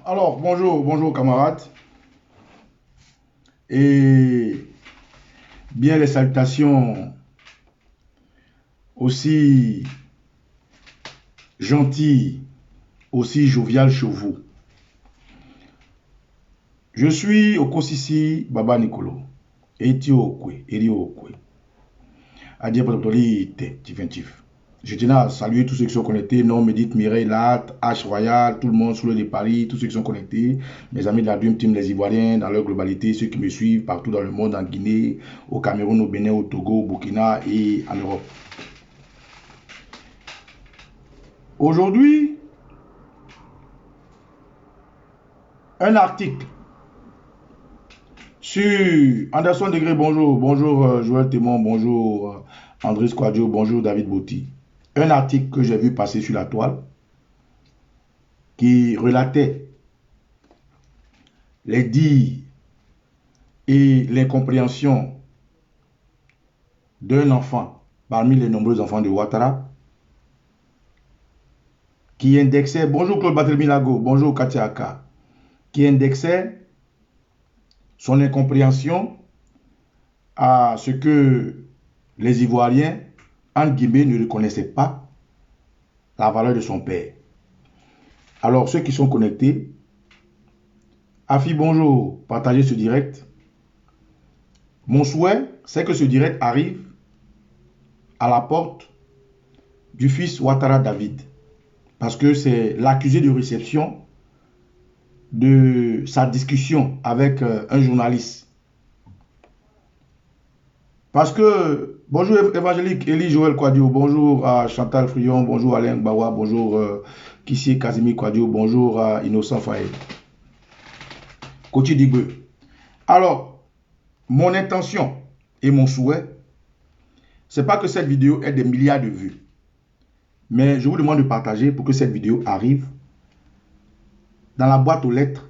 Alors, bonjour camarades, et bien les salutations aussi gentilles, aussi joviales chez vous. Je suis Okosisi Baba Nicolo, Etiokwe, Eriokwe, Adiapotoli Tiventif. Je tiens à saluer tous ceux qui sont connectés, Non, Médite, Mireille, Lat, H Royal, tout le monde sur le de Paris, tous ceux qui sont connectés, mes amis de la Dream Team, les Ivoiriens, dans leur globalité, ceux qui me suivent partout dans le monde, en Guinée, au Cameroun, au Bénin, au Togo, au Burkina et en Europe. Aujourd'hui, un article sur Anderson Degré, bonjour Joël Témon, bonjour André Squadio, bonjour David Bouti. Un article que j'ai vu passer sur la toile qui relatait les dires et l'incompréhension d'un enfant parmi les nombreux enfants de Ouattara qui indexait, bonjour Claude Batelminago, bonjour Katia Aka, qui indexait son incompréhension à ce que les Ivoiriens, entre guillemets, ne reconnaissaient pas la valeur de son père. Alors, ceux qui sont connectés, Afi, bonjour, partagez ce direct. Mon souhait, c'est que ce direct arrive à la porte du fils Ouattara David, parce que c'est l'accusé de réception de sa discussion avec un journaliste. Parce que, bonjour évangélique Elie Joël Quadio, bonjour à Chantal Frion, bonjour Alain Bawa, bonjour Kissie Kazimi Quadio, bonjour à Innocent Faye. Koti Digbe. Alors, mon intention et mon souhait, c'est pas que cette vidéo ait des milliards de vues, mais je vous demande de partager pour que cette vidéo arrive dans la boîte aux lettres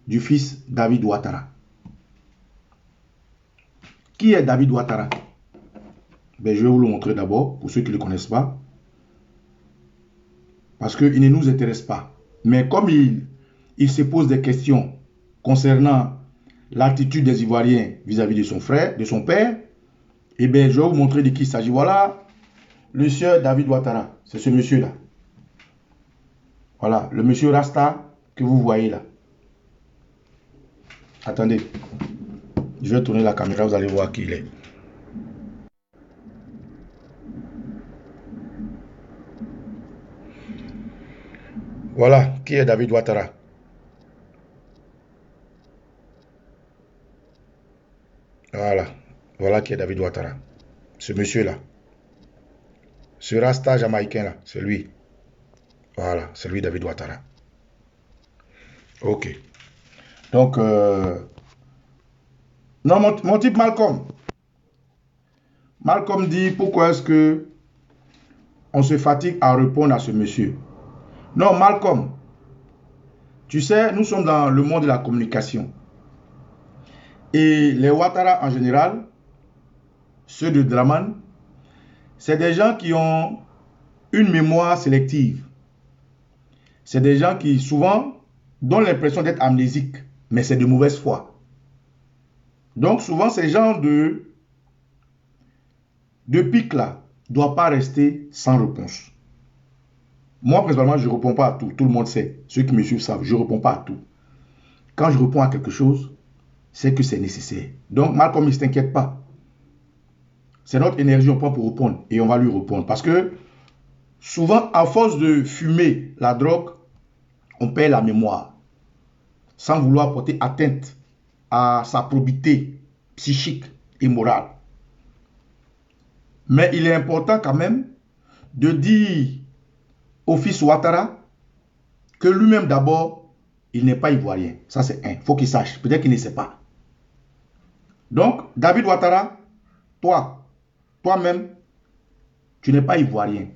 du fils David Ouattara. Qui est David Ouattara? Ben, je vais vous le montrer d'abord, pour ceux qui ne le connaissent pas. Parce qu'il ne nous intéresse pas. Mais comme il se pose des questions concernant l'attitude des Ivoiriens vis-à-vis de son frère, de son père, eh bien, je vais vous montrer de qui il s'agit. Voilà, le sieur David Ouattara. C'est ce monsieur-là. Voilà, le monsieur Rasta que vous voyez là. Attendez. Je vais tourner la caméra, vous allez voir qui il est. Voilà, qui est David Ouattara? Voilà qui est David Ouattara. Ce monsieur-là. Ce Rasta jamaïcain-là, c'est lui. Voilà, c'est lui David Ouattara. Ok. Donc, non, mon type Malcolm. Malcolm dit, pourquoi est-ce que on se fatigue à répondre à ce monsieur? Non, Malcolm, tu sais, nous sommes dans le monde de la communication. Et les Ouattara en général, ceux de Draman, c'est des gens qui ont une mémoire sélective. c'est des gens qui souvent donnent l'impression d'être amnésiques, mais c'est de mauvaise foi. Donc souvent ces gens de pique-là ne doivent pas rester sans réponse. Moi, principalement, je ne réponds pas à tout. Tout le monde sait. Ceux qui me suivent savent, je ne réponds pas à tout. Quand je réponds à quelque chose, c'est que c'est nécessaire. Donc, Malcolm, il ne s'inquiète pas. C'est notre énergie, on prend pour répondre. Et on va lui répondre. Parce que, souvent, à force de fumer la drogue, on perd la mémoire. Sans vouloir porter atteinte à sa probité psychique et morale. Mais il est important quand même de dire au fils Ouattara que lui-même d'abord, il n'est pas ivoirien. Ça c'est un. Il faut qu'il sache. Peut-être qu'il ne sait pas. Donc, David Ouattara, toi-même, tu n'es pas ivoirien.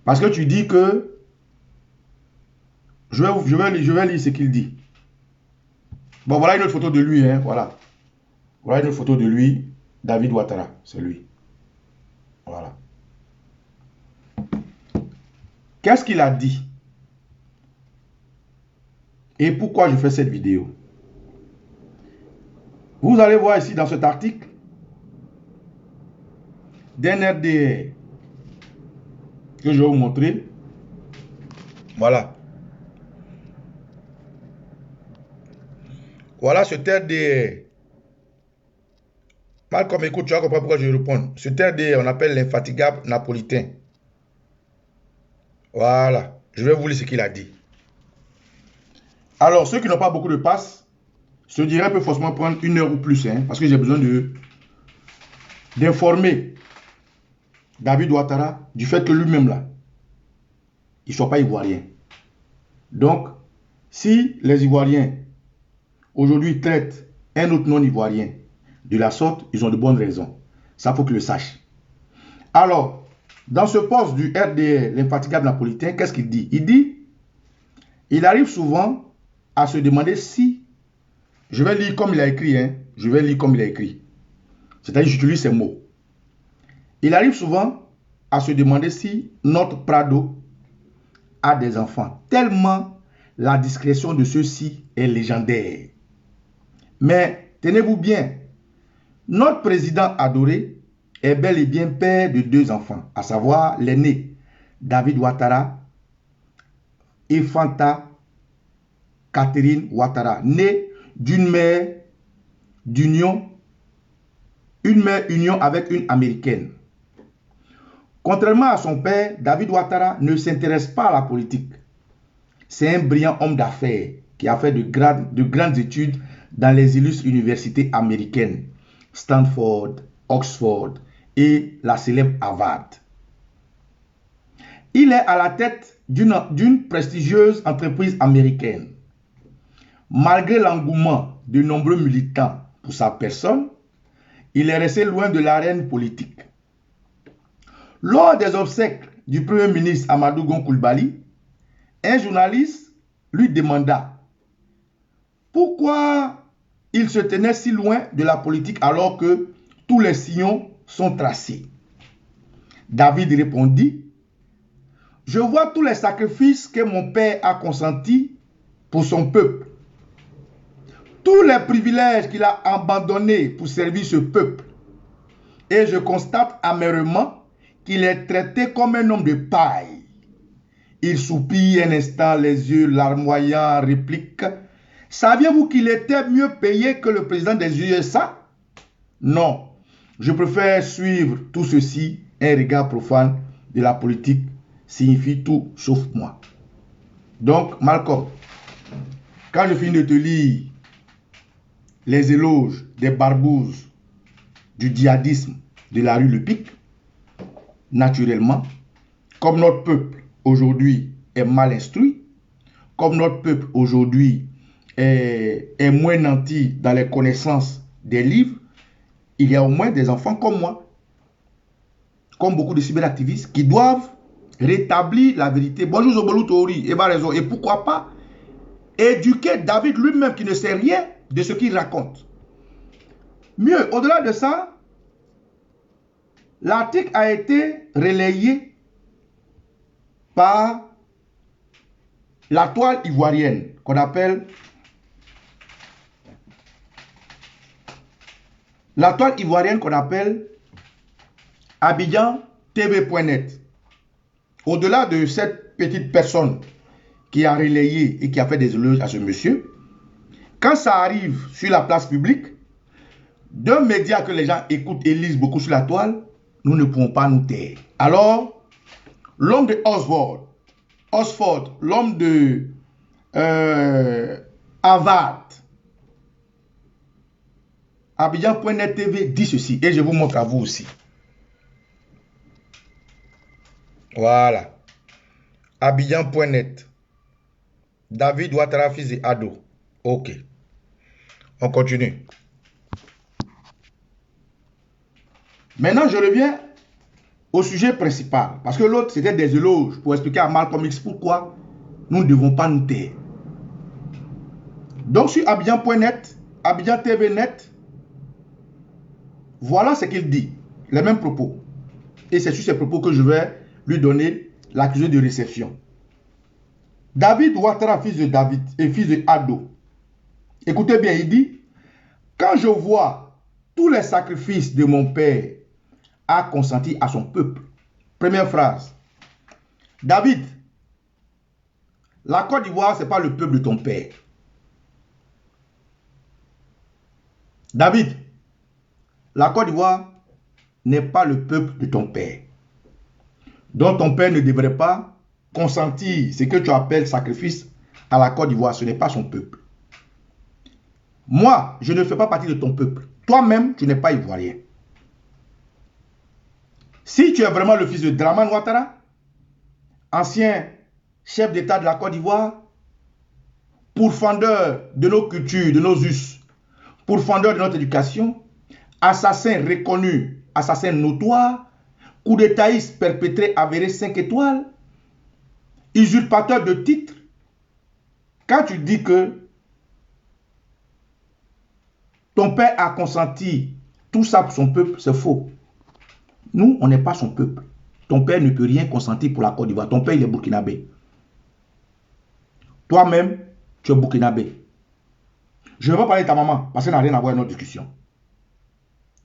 Parce que tu dis que... Je vais lire ce qu'il dit. Bon, voilà une autre photo de lui. Hein, voilà. Voilà une autre photo de lui. David Ouattara, c'est lui. Voilà. Qu'est-ce qu'il a dit? Et pourquoi je fais cette vidéo? Vous allez voir ici dans cet article d'un RDR que je vais vous montrer. Voilà. Voilà ce RDR. Malcolm, écoute, tu vas comprendre pourquoi je réponds. Ce RDR, on appelle l'infatigable napolitain. Voilà. Je vais vous lire ce qu'il a dit. Alors, ceux qui n'ont pas beaucoup de passes, se diraient peut forcément prendre 1 heure ou plus, hein, parce que j'ai besoin d'informer David Ouattara du fait que lui-même là, il ne soit pas ivoirien. Donc, si les Ivoiriens aujourd'hui traitent un autre non-ivoirien de la sorte, ils ont de bonnes raisons. Ça, il faut qu'ils le sachent. Alors, dans ce poste du RDR, l'infatigable napolitain, qu'est-ce qu'il dit? Il dit, il arrive souvent à se demander si, je vais lire comme il a écrit, hein, je vais lire comme il a écrit. C'est-à-dire, j'utilise ces mots. Il arrive souvent à se demander si notre Prado a des enfants, tellement la discrétion de ceux-ci est légendaire. Mais tenez-vous bien, notre président adoré est bel et bien père de 2 enfants, à savoir l'aîné David Ouattara et Fanta Catherine Ouattara, née d'une mère d'union, union avec une américaine. Contrairement à son père, David Ouattara ne s'intéresse pas à la politique. C'est un brillant homme d'affaires qui a fait de grandes études dans les illustres universités américaines, Stanford, Oxford et la célèbre Harvard. Il est à la tête d'une prestigieuse entreprise américaine. Malgré l'engouement de nombreux militants pour sa personne, il est resté loin de l'arène politique. Lors des obsèques du Premier ministre Amadou Gon Coulibaly, un journaliste lui demanda pourquoi il se tenait si loin de la politique alors que tous les sillons sont tracés. David répondit, « Je vois tous les sacrifices que mon père a consentis pour son peuple. Tous les privilèges qu'il a abandonnés pour servir ce peuple. Et je constate amèrement qu'il est traité comme un homme de paille. » Il soupire un instant, les yeux larmoyants, réplique, « Saviez-vous qu'il était mieux payé que le président des USA? Non, je préfère suivre tout ceci. Un regard profane de la politique signifie tout sauf moi. » Donc, Malcolm, quand je finis de te lire les éloges des barbouzes du djihadisme de la rue Le Pic, naturellement, comme notre peuple aujourd'hui est mal instruit, comme notre peuple aujourd'hui est moins nanti dans les connaissances des livres, il y a au moins des enfants comme moi, comme beaucoup de cyberactivistes, qui doivent rétablir la vérité. Bonjour Zobolou Tori, et pourquoi pas éduquer David lui-même qui ne sait rien de ce qu'il raconte. Mieux, au-delà de ça, l'article a été relayé par la toile ivoirienne qu'on appelle Abidjan TV.net. Au-delà de cette petite personne qui a relayé et qui a fait des éloges à ce monsieur, quand ça arrive sur la place publique, d'un média que les gens écoutent et lisent beaucoup sur la toile, nous ne pouvons pas nous taire. Alors, l'homme de Oxford, l'homme de Harvard, Abidjan.net TV dit ceci, et je vous montre à vous aussi. Voilà. Abidjan.net. David Ouattara, fils de Ado. Ok. On continue. Maintenant, je reviens au sujet principal. Parce que l'autre, c'était des éloges pour expliquer à Malcolm X pourquoi nous ne devons pas nous taire. Donc, sur Abidjan.net, Abidjan TV.net, voilà ce qu'il dit. Les mêmes propos. Et c'est sur ces propos que je vais lui donner l'accusé de réception. David Ouattara, fils de David et fils de Ado. Écoutez bien, il dit, quand je vois tous les sacrifices de mon père a consenti à son peuple. Première phrase. David, la Côte d'Ivoire, ce n'est pas le peuple de ton père. David, la Côte d'Ivoire n'est pas le peuple de ton père. Donc ton père ne devrait pas consentir ce que tu appelles sacrifice à la Côte d'Ivoire. Ce n'est pas son peuple. Moi, je ne fais pas partie de ton peuple. Toi-même, tu n'es pas ivoirien. Si tu es vraiment le fils de Dramane Ouattara, ancien chef d'État de la Côte d'Ivoire, pourfendeur de nos cultures, de nos us, pourfendeur de notre éducation, assassin reconnu, assassin notoire, coup d'étaïste perpétré avéré 5 étoiles, usurpateur de titres, quand tu dis que ton père a consenti tout ça pour son peuple, c'est faux. Nous, on n'est pas son peuple. Ton père ne peut rien consentir pour la Côte d'Ivoire. Ton père, il est burkinabé. Toi-même, tu es burkinabé. Je ne vais pas parler de ta maman parce qu'elle n'a rien à voir avec notre discussion.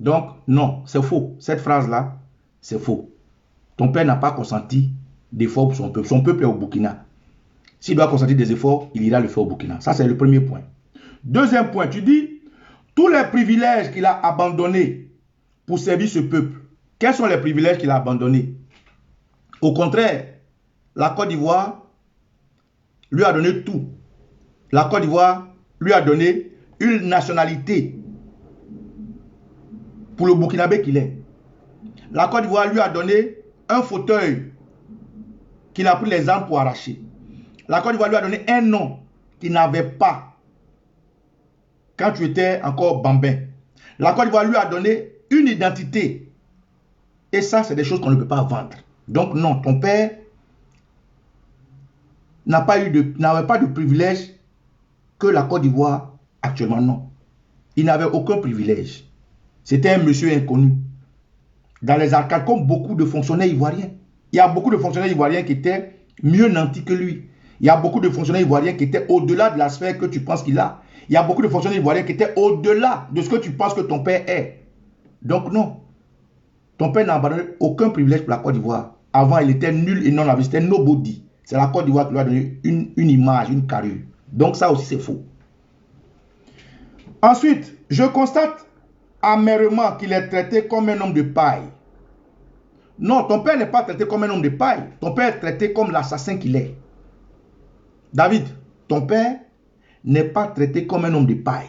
Donc, non, c'est faux. Cette phrase-là, c'est faux. Ton père n'a pas consenti d'efforts pour son peuple. Son peuple est au Burkina. S'il doit consentir des efforts, il ira le faire au Burkina. Ça, c'est le premier point. Deuxième point, tu dis, tous les privilèges qu'il a abandonnés pour servir ce peuple, quels sont les privilèges qu'il a abandonnés? Au contraire, la Côte d'Ivoire lui a donné tout. La Côte d'Ivoire lui a donné une nationalité pour le Burkinabé qu'il est. La Côte d'Ivoire lui a donné un fauteuil qu'il a pris les armes pour arracher. La Côte d'Ivoire lui a donné un nom qu'il n'avait pas quand tu étais encore bambin. La Côte d'Ivoire lui a donné une identité. Et ça, c'est des choses qu'on ne peut pas vendre. Donc non, ton père n'avait pas de privilège que la Côte d'Ivoire actuellement, non. Il n'avait aucun privilège. C'était un monsieur inconnu. Dans les arcades, comme beaucoup de fonctionnaires ivoiriens. Il y a beaucoup de fonctionnaires ivoiriens qui étaient mieux nantis que lui. Il y a beaucoup de fonctionnaires ivoiriens qui étaient au-delà de la sphère que tu penses qu'il a. Il y a beaucoup de fonctionnaires ivoiriens qui étaient au-delà de ce que tu penses que ton père est. Donc non. Ton père n'a abandonné aucun privilège pour la Côte d'Ivoire. Avant, il était nul et non avide. C'était nobody. C'est la Côte d'Ivoire qui lui a donné une image, une carrure. Donc ça aussi, c'est faux. Ensuite, je constate amèrement qu'il est traité comme un homme de paille. Non, ton père n'est pas traité comme un homme de paille. Ton père est traité comme l'assassin qu'il est. David, ton père n'est pas traité comme un homme de paille.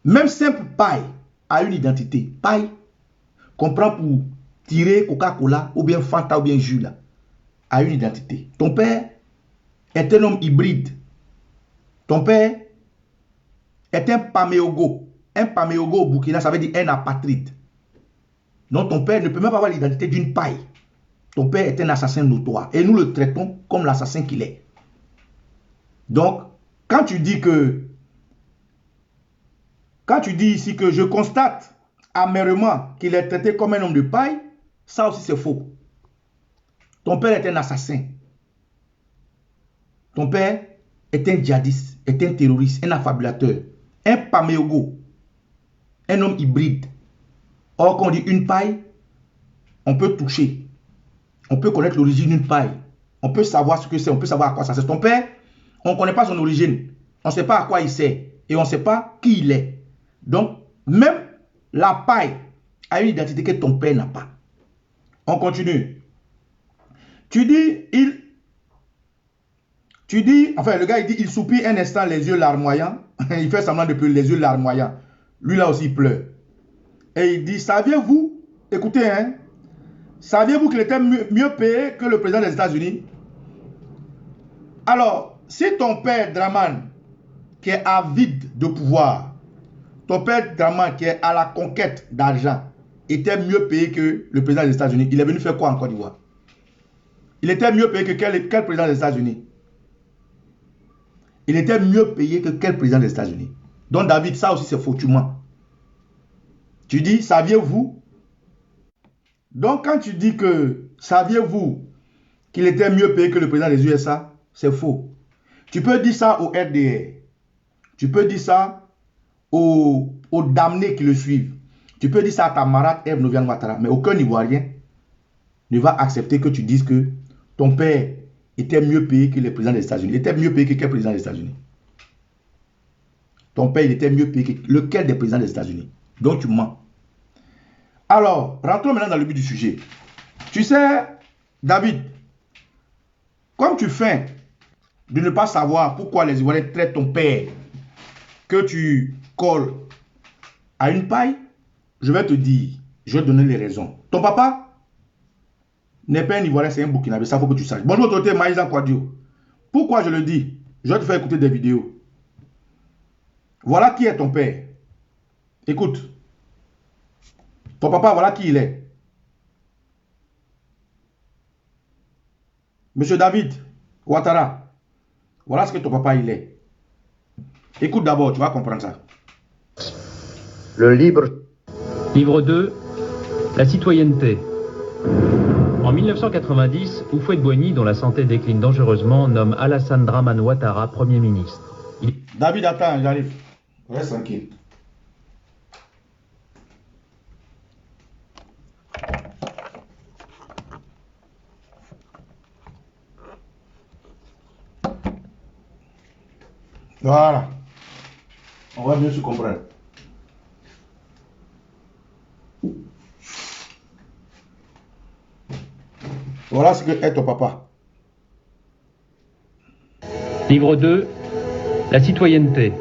Même simple paille a une identité. Paille qu'on prend pour tirer Coca-Cola ou bien Fanta ou bien jus là, a une identité. Ton père est un homme hybride. Ton père est un paméogo. Un paméogo au Burkina, ça veut dire un apatride. Donc ton père ne peut même pas avoir l'identité d'une paille. Ton père est un assassin notoire. Et nous le traitons comme l'assassin qu'il est. Donc, quand tu dis ici que je constate amèrement qu'il est traité comme un homme de paille, ça aussi c'est faux. Ton père est un assassin. Ton père est un djihadiste, est un terroriste, un affabulateur, un paméogo, un homme hybride. Or, quand on dit une paille, on peut toucher. On peut connaître l'origine d'une paille. On peut savoir ce que c'est, on peut savoir à quoi ça sert. Ton père, on ne connaît pas son origine. On ne sait pas à quoi il sert. Et on ne sait pas qui il est. Donc, même la paille a une identité que ton père n'a pas. On continue. Tu dis, enfin, le gars, il dit, il soupire un instant, les yeux larmoyants. Il fait semblant de pleurer, les yeux larmoyants. Lui, là aussi, il pleure. Et il dit, saviez-vous, écoutez, hein, saviez-vous qu'il était mieux payé que le président des États-Unis? Alors, si ton père Draman, qui est avide de pouvoir, ton père Draman, qui est à la conquête d'argent, était mieux payé que le président des États-Unis, il est venu faire quoi en Côte d'Ivoire? Il était mieux payé que quel président des États-Unis? Il était mieux payé que quel président des États-Unis? Donc David, ça aussi c'est foutument. Tu dis, saviez-vous? Donc quand tu dis que, saviez-vous qu'il était mieux payé que le président des USA, c'est faux. Tu peux dire ça au RDR. Tu peux dire ça aux damnés qui le suivent. Tu peux dire ça à ta marade Eve Novian Ouattara. Mais aucun Ivoirien ne va accepter que tu dises que ton père était mieux payé que le président des États-Unis. Il était mieux payé que quel président des États-Unis? Ton père, il était mieux payé que lequel des présidents des États-Unis? Donc tu mens. Alors, rentrons maintenant dans le but du sujet. Tu sais, David, comme tu fais de ne pas savoir pourquoi les Ivoiriens traitent ton père que tu colles à une paille, je vais te dire, je vais te donner les raisons. Ton papa n'est pas un Ivoirien, c'est un Burkinabé, ça faut que tu saches. Bonjour, autorité Maïsan Kouadio. Pourquoi je le dis? Je vais te faire écouter des vidéos. Voilà qui est ton père. Écoute. Ton papa, voilà qui il est. Monsieur David Ouattara, voilà ce que ton papa il est. Écoute d'abord, tu vas comprendre ça. Le livre. Livre 2, la citoyenneté. En 1990, Houphouët-Boigny, dont la santé décline dangereusement, nomme Alassane Dramane Ouattara Premier ministre. David, attends, j'arrive. Reste tranquille. Voilà. On va mieux se comprendre. Voilà ce que est ton papa. Livre 2, la citoyenneté.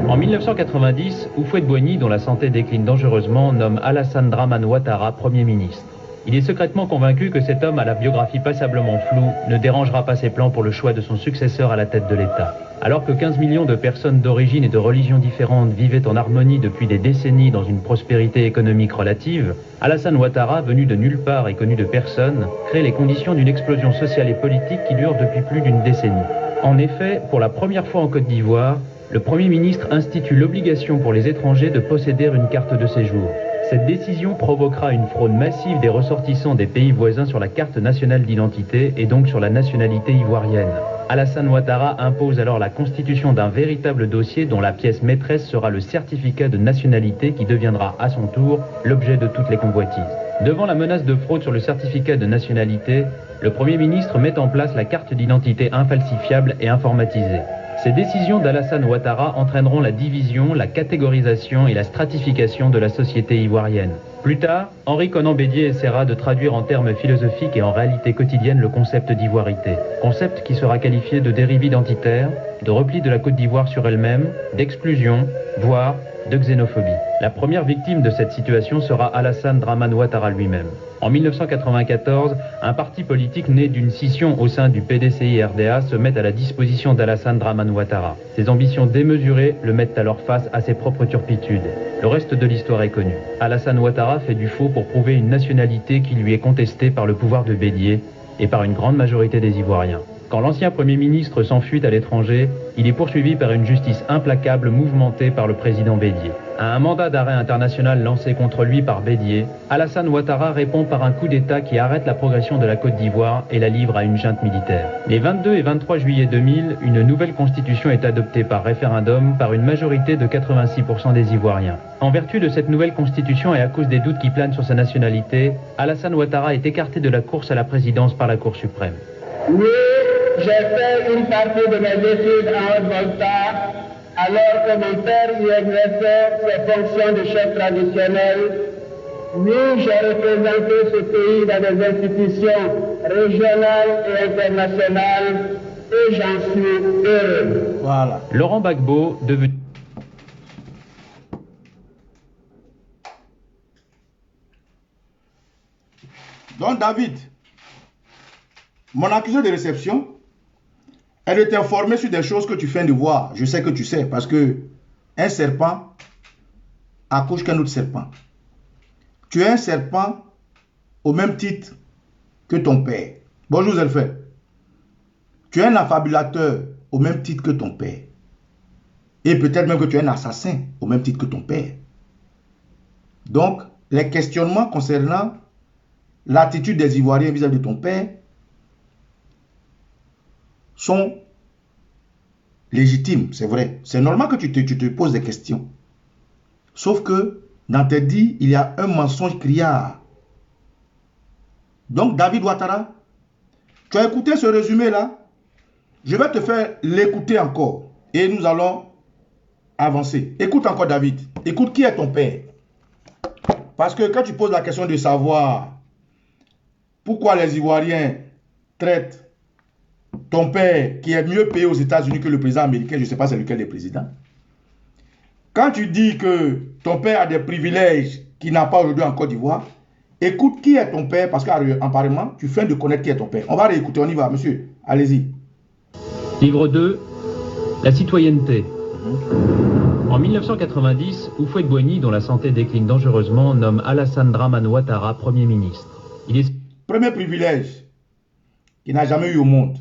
En 1990, Houphouët-Boigny, dont la santé décline dangereusement, nomme Alassane Dramane Ouattara Premier ministre. Il est secrètement convaincu que cet homme à la biographie passablement floue ne dérangera pas ses plans pour le choix de son successeur à la tête de l'État. Alors que 15 millions de personnes d'origine et de religions différentes vivaient en harmonie depuis des décennies dans une prospérité économique relative, Alassane Ouattara, venu de nulle part et connu de personne, crée les conditions d'une explosion sociale et politique qui dure depuis plus d'une décennie. En effet, pour la première fois en Côte d'Ivoire, le Premier ministre institue l'obligation pour les étrangers de posséder une carte de séjour. Cette décision provoquera une fraude massive des ressortissants des pays voisins sur la carte nationale d'identité et donc sur la nationalité ivoirienne. Alassane Ouattara impose alors la constitution d'un véritable dossier dont la pièce maîtresse sera le certificat de nationalité qui deviendra à son tour l'objet de toutes les convoitises. Devant la menace de fraude sur le certificat de nationalité, le Premier ministre met en place la carte d'identité infalsifiable et informatisée. Ces décisions d'Alassane Ouattara entraîneront la division, la catégorisation et la stratification de la société ivoirienne. Plus tard, Henri Konan Bédier essaiera de traduire en termes philosophiques et en réalité quotidienne le concept d'ivoirité. Concept qui sera qualifié de dérive identitaire, de repli de la Côte d'Ivoire sur elle-même, d'exclusion, voire de xénophobie. La première victime de cette situation sera Alassane Dramane Ouattara lui-même. En 1994, un parti politique né d'une scission au sein du PDCI-RDA se met à la disposition d'Alassane Dramane Ouattara. Ses ambitions démesurées le mettent alors face à ses propres turpitudes. Le reste de l'histoire est connu. Alassane Ouattara fait du faux pour prouver une nationalité qui lui est contestée par le pouvoir de Bédier et par une grande majorité des Ivoiriens. Quand l'ancien Premier ministre s'enfuit à l'étranger, il est poursuivi par une justice implacable mouvementée par le président Bédié. À un mandat d'arrêt international lancé contre lui par Bédié, Alassane Ouattara répond par un coup d'État qui arrête la progression de la Côte d'Ivoire et la livre à une junte militaire. Les 22 et 23 juillet 2000, une nouvelle constitution est adoptée par référendum par une majorité de 86% des Ivoiriens. En vertu de cette nouvelle constitution et à cause des doutes qui planent sur sa nationalité, Alassane Ouattara est écarté de la course à la présidence par la Cour suprême. Oui, j'ai fait une partie de mes études en Haute-Volta, alors que mon père y exerçait ses fonctions de chef traditionnel. Oui, j'ai représenté ce pays dans des institutions régionales et internationales, et j'en suis heureux. Voilà. Laurent Gbagbo, devenu... Donc David, mon accusé de réception est de t'informer sur des choses que tu viens de voir. Je sais que tu sais, parce que un serpent accouche qu'un autre serpent. Tu es un serpent au même titre que ton père. Bonjour Zelfait. Tu es un affabulateur au même titre que ton père. Et peut-être même que tu es un assassin au même titre que ton père. Donc, les questionnements concernant l'attitude des Ivoiriens vis-à-vis de ton père sont légitimes, c'est vrai. C'est normal que tu te poses des questions. Sauf que dans tes dits, il y a un mensonge criard. Donc, David Ouattara, tu as écouté ce résumé-là. Je vais te faire l'écouter encore. Et nous allons avancer. Écoute encore, David. Écoute, qui est ton père? Parce que quand tu poses la question de savoir pourquoi les Ivoiriens traitent ton père, qui est mieux payé aux États-Unis que le président américain, je ne sais pas c'est lequel des présidents. Quand tu dis que ton père a des privilèges qu'il n'a pas aujourd'hui en Côte d'Ivoire, écoute qui est ton père, parce qu'apparemment, tu viens de connaître qui est ton père. On va réécouter, on y va, monsieur. Allez-y. Livre 2, la citoyenneté. En 1990, Houphouët-Boigny, dont la santé décline dangereusement, nomme Alassane Dramane Ouattara Premier ministre. Il est... Premier privilège qu'il n'a jamais eu au monde.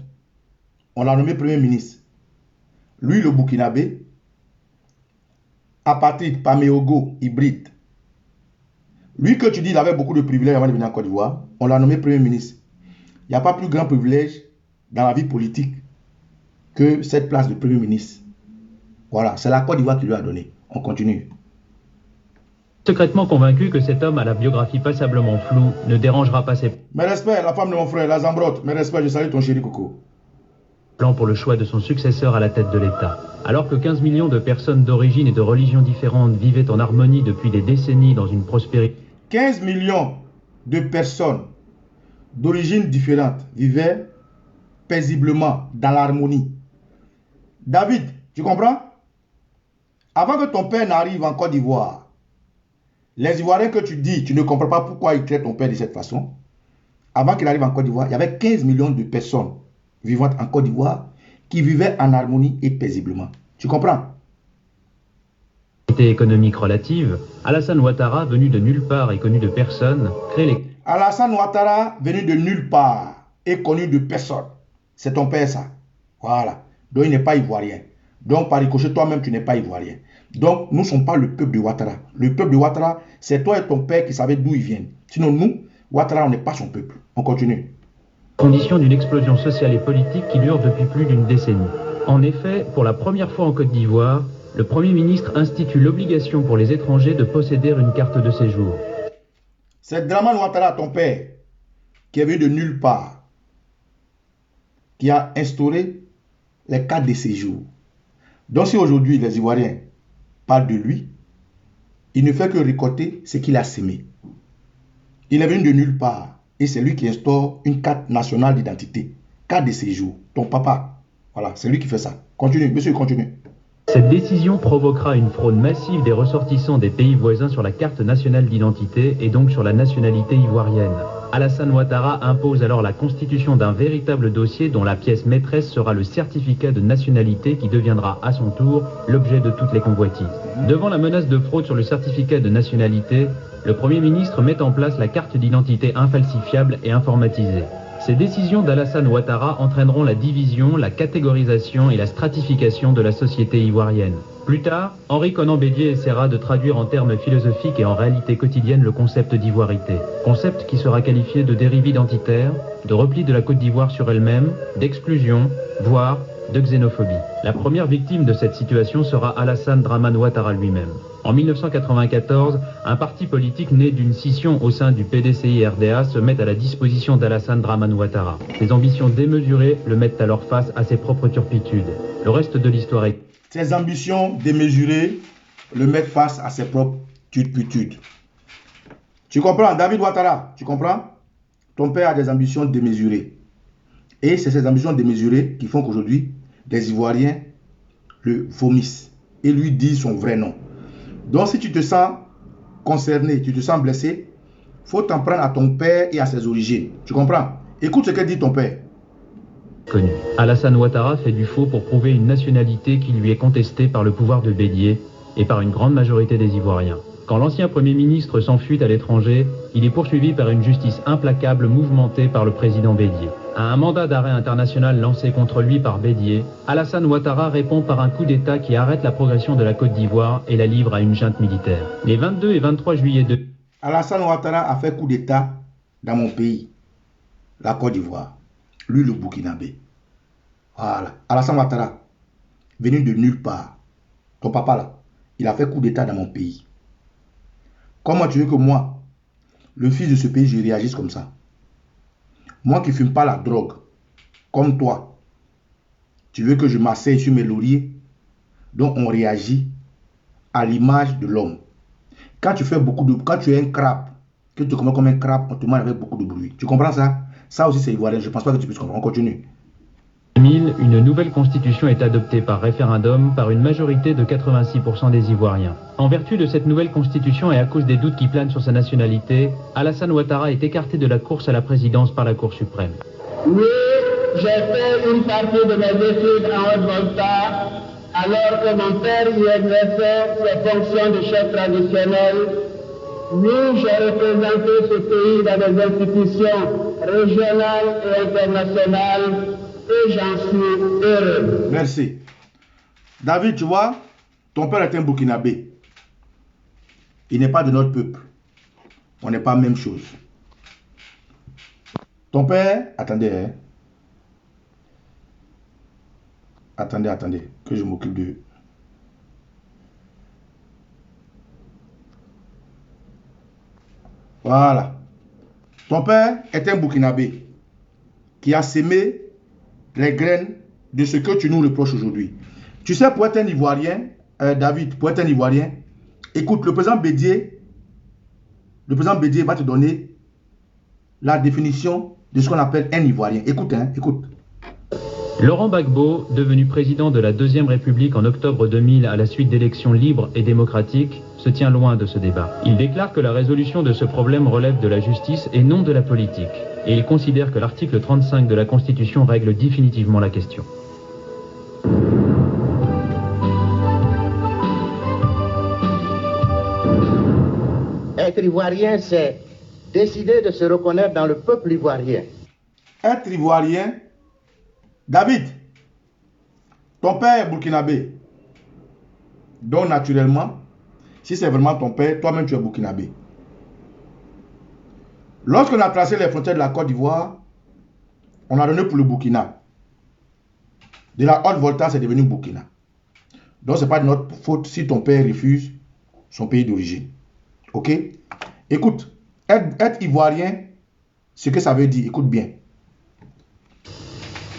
On l'a nommé Premier ministre. Lui, le Burkinabé, apatride, Paméogo, hybride. Lui que tu dis, il avait beaucoup de privilèges avant de venir en Côte d'Ivoire, on l'a nommé Premier ministre. Il n'y a pas plus grand privilège dans la vie politique que cette place de Premier ministre. Voilà, c'est la Côte d'Ivoire qui lui a donné. On continue. Secrètement convaincu que cet homme à la biographie passablement floue ne dérangera pas ses Mes respects, la femme de mon frère, la Zambrotte. Mes respects, je salue ton chéri Coco. plans pour le choix de son successeur à la tête de l'État. Alors que 15 millions de personnes d'origine et de religions différentes vivaient en harmonie depuis des décennies dans une prospérité... 15 millions de personnes d'origine différente vivaient paisiblement dans l'harmonie. David, tu comprends? Avant que ton père n'arrive en Côte d'Ivoire, les Ivoiriens que tu dis, tu ne comprends pas pourquoi ils traitent ton père de cette façon. Avant qu'il arrive en Côte d'Ivoire, il y avait 15 millions de personnes vivantes en Côte d'Ivoire qui vivaient en harmonie et paisiblement. Tu comprends? économique relative, Alassane Ouattara, venu de nulle part et connu de personne, crée les... Alassane Ouattara, venu de nulle part et connu de personne. C'est ton père, ça. Voilà. Donc, il n'est pas ivoirien. Donc, par ricochet, toi-même, tu n'es pas ivoirien. Donc, nous ne sommes pas le peuple de Ouattara. Le peuple de Ouattara, c'est toi et ton père qui savez d'où ils viennent. Sinon, nous, Ouattara, on n'est pas son peuple. On continue. Conditions d'une explosion sociale et politique qui dure depuis plus d'une décennie. En effet, pour la première fois en Côte d'Ivoire, le Premier ministre institue l'obligation pour les étrangers de posséder une carte de séjour. C'est Dramane Ouattara, ton père, qui est venu de nulle part, qui a instauré les cartes de séjour. Donc si aujourd'hui les Ivoiriens parlent de lui, il ne fait que récolter ce qu'il a sémé. Il est venu de nulle part et c'est lui qui instaure une carte nationale d'identité, carte de séjour. Ton papa, voilà, c'est lui qui fait ça. Continue, monsieur, continue. Cette décision provoquera une fraude massive des ressortissants des pays voisins sur la carte nationale d'identité et donc sur la nationalité ivoirienne. Alassane Ouattara impose alors la constitution d'un véritable dossier dont la pièce maîtresse sera le certificat de nationalité qui deviendra à son tour l'objet de toutes les convoitises. Devant la menace de fraude sur le certificat de nationalité, le Premier ministre met en place la carte d'identité infalsifiable et informatisée. Ces décisions d'Alassane Ouattara entraîneront la division, la catégorisation et la stratification de la société ivoirienne. Plus tard, Henri Konan Bédié essaiera de traduire en termes philosophiques et en réalité quotidienne le concept d'ivoirité. Concept qui sera qualifié de dérive identitaire, de repli de la Côte d'Ivoire sur elle-même, d'exclusion, voire de xénophobie. La première victime de cette situation sera Alassane Dramane Ouattara lui-même. En 1994, un parti politique né d'une scission au sein du PDCI-RDA se met à la disposition d'Alassane Dramane Ouattara. Ses ambitions démesurées le mettent alors face à ses propres turpitudes. Le reste de l'histoire est... Ses ambitions démesurées le mettent face à ses propres turpitudes. Tu comprends, David Ouattara, tu comprends? Ton père a des ambitions démesurées. Et c'est ces ambitions démesurées qui font qu'aujourd'hui, les Ivoiriens le vomissent et lui disent son vrai nom. Donc si tu te sens concerné, tu te sens blessé, il faut t'en prendre à ton père et à ses origines. Tu comprends? Écoute ce que dit ton père. Connu. Alassane Ouattara fait du faux pour prouver une nationalité qui lui est contestée par le pouvoir de Bédié et par une grande majorité des Ivoiriens. Quand l'ancien Premier ministre s'enfuit à l'étranger, il est poursuivi par une justice implacable mouvementée par le président Bédié. À un mandat d'arrêt international lancé contre lui par Bédié, Alassane Ouattara répond par un coup d'État qui arrête la progression de la Côte d'Ivoire et la livre à une junte militaire. Les 22 et 23 juillet 2... Alassane Ouattara a fait coup d'État dans mon pays, la Côte d'Ivoire. Lui, le Burkinabé. Voilà. Alassane Ouattara, venu de nulle part. Ton papa là, il a fait coup d'État dans mon pays. Comment tu veux que moi, le fils de ce pays, je réagisse comme ça? Moi qui ne fume pas la drogue, comme toi, tu veux que je m'asseye sur mes lauriers? Donc on réagit à l'image de l'homme. Quand tu fais quand tu es un crabe, que tu te comportes comme un crabe, on te mange avec beaucoup de bruit. Tu comprends ça? Ça aussi c'est ivoirien, je ne pense pas que tu puisses comprendre. On continue. En 2000, une nouvelle constitution est adoptée par référendum par une majorité de 86% des Ivoiriens. En vertu de cette nouvelle constitution et à cause des doutes qui planent sur sa nationalité, Alassane Ouattara est écarté de la course à la présidence par la Cour suprême. Oui, j'ai fait une partie de mes études en Haute-Volta, alors que mon père y exerçait ses fonctions de chef traditionnel. Oui, j'ai représenté ce pays dans des institutions régionales et internationales. Et j'en suis heureux. Merci. David, tu vois, ton père est un Burkinabé. Il n'est pas de notre peuple. On n'est pas la même chose. Ton père, attendez, hein. Attendez, que je m'occupe de... Voilà. Ton père est un Burkinabé qui a sémé les graines de ce que tu nous reproches aujourd'hui. Tu sais, pour être un Ivoirien, David, pour être un Ivoirien, écoute, le président Bédié va te donner la définition de ce qu'on appelle un Ivoirien. Écoute, hein, écoute. Laurent Gbagbo, devenu président de la Deuxième République en octobre 2000 à la suite d'élections libres et démocratiques, se tient loin de ce débat. Il déclare que la résolution de ce problème relève de la justice et non de la politique. Et il considère que l'article 35 de la Constitution règle définitivement la question. Être ivoirien, c'est décider de se reconnaître dans le peuple ivoirien. Être ivoirien, David, ton père est burkinabé. Donc naturellement, si c'est vraiment ton père, toi-même tu es burkinabé. Lorsqu'on a tracé les frontières de la Côte d'Ivoire, on a donné pour le Burkina. De la Haute-Volta, c'est devenu Burkina. Donc ce n'est pas de notre faute si ton père refuse son pays d'origine. Ok? Écoute, être ivoirien, ce que ça veut dire, écoute bien.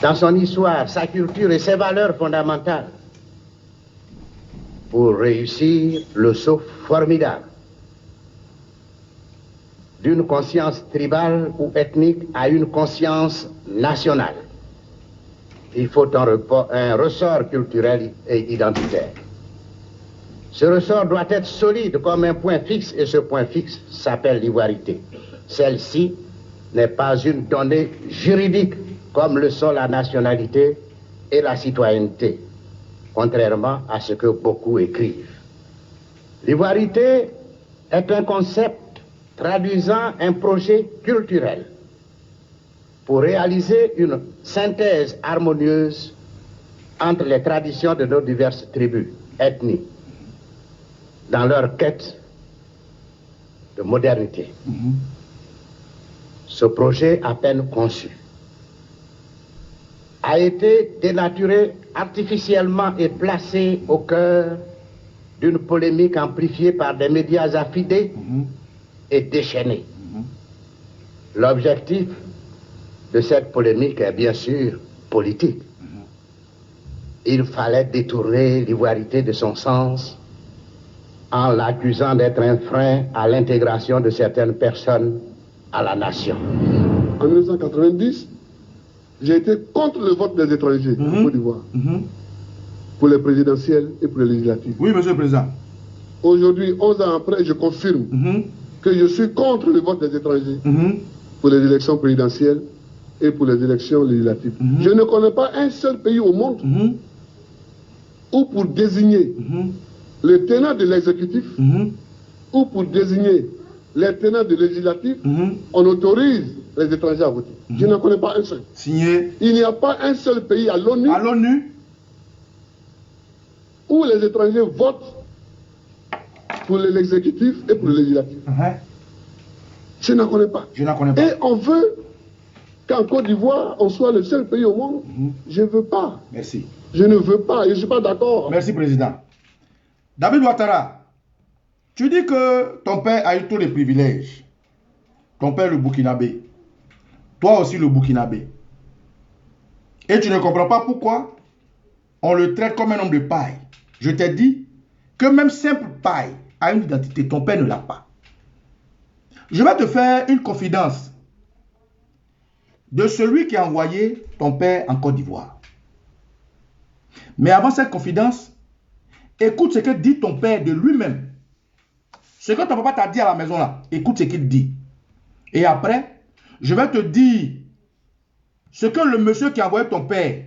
Dans son histoire, sa culture et ses valeurs fondamentales, pour réussir le saut formidable d'une conscience tribale ou ethnique à une conscience nationale. Il faut un ressort culturel et identitaire. Ce ressort doit être solide comme un point fixe et ce point fixe s'appelle l'ivoirité. Celle-ci n'est pas une donnée juridique comme le sont la nationalité et la citoyenneté, contrairement à ce que beaucoup écrivent. L'ivoirité est un concept traduisant un projet culturel. pour réaliser une synthèse harmonieuse entre les traditions de nos diverses tribus, ethnies, dans leur quête de modernité. Ce projet, à peine conçu, a été dénaturé artificiellement et placé au cœur d'une polémique amplifiée par des médias affidés et déchaînés. L'objectif de cette polémique est bien sûr politique. Il fallait détourner l'ivoirité de son sens en l'accusant d'être un frein à l'intégration de certaines personnes à la nation. En 1990, j'ai été contre le vote des étrangers en Côte d'Ivoire, pour les présidentielles et pour les législatives. Oui, monsieur le président. Aujourd'hui, 11 ans après, je confirme que je suis contre le vote des étrangers pour les élections présidentielles et pour les élections législatives. Je ne connais pas un seul pays au monde où pour désigner le tenant de l'exécutif ou pour désigner les tenants de législatif, on autorise les étrangers à voter. Je n'en connais pas un seul. Signé. Il n'y a pas un seul pays à l'ONU où les étrangers votent pour l'exécutif et pour le législatif. Je n'en connais pas. Je n'en connais pas. Et on veut qu'en Côte d'Ivoire, on soit le seul pays au monde. Je ne veux pas. Merci. Je ne veux pas et je ne suis pas d'accord. Merci, président. David Ouattara, tu dis que ton père a eu tous les privilèges. Ton père le Burkinabé. Toi aussi le Burkinabé. Et tu ne comprends pas pourquoi on le traite comme un homme de paille. Je t'ai dit que même simple paille a une identité. Ton père ne l'a pas. Je vais te faire une confidence de celui qui a envoyé ton père en Côte d'Ivoire. Mais avant cette confidence, écoute ce que dit ton père de lui-même. Ce que ton papa t'a dit à la maison là, écoute ce qu'il dit. Et après, je vais te dire ce que le monsieur qui a envoyé ton père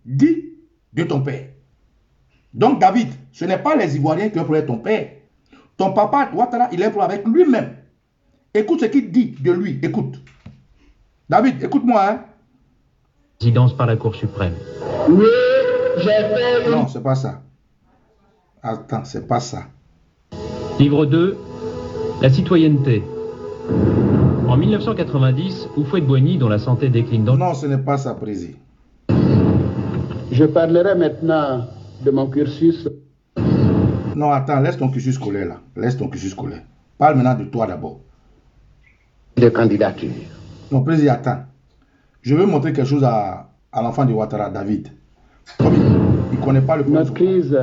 dit de ton père. Donc David, ce n'est pas les Ivoiriens qui ont pour ton père. Ton papa, Ouattara, il est pour avec lui-même. Écoute ce qu'il dit de lui, écoute. David, écoute-moi. Hein. Résidence par la Cour suprême. Oui, j'ai fait... Non, c'est pas ça. Attends, c'est pas ça. Livre 2, la citoyenneté. En 1990, Houphouët-Boigny, dont la santé décline dans... Non, ce n'est pas ça, président. Je parlerai maintenant de mon cursus. Non, attends, laisse ton cursus scolaire là. Laisse ton cursus scolaire. Parle maintenant de toi d'abord. De candidature. Non, président, attends. Je veux montrer quelque chose à l'enfant de Ouattara, David. Comme il ne connaît pas le Notre crise...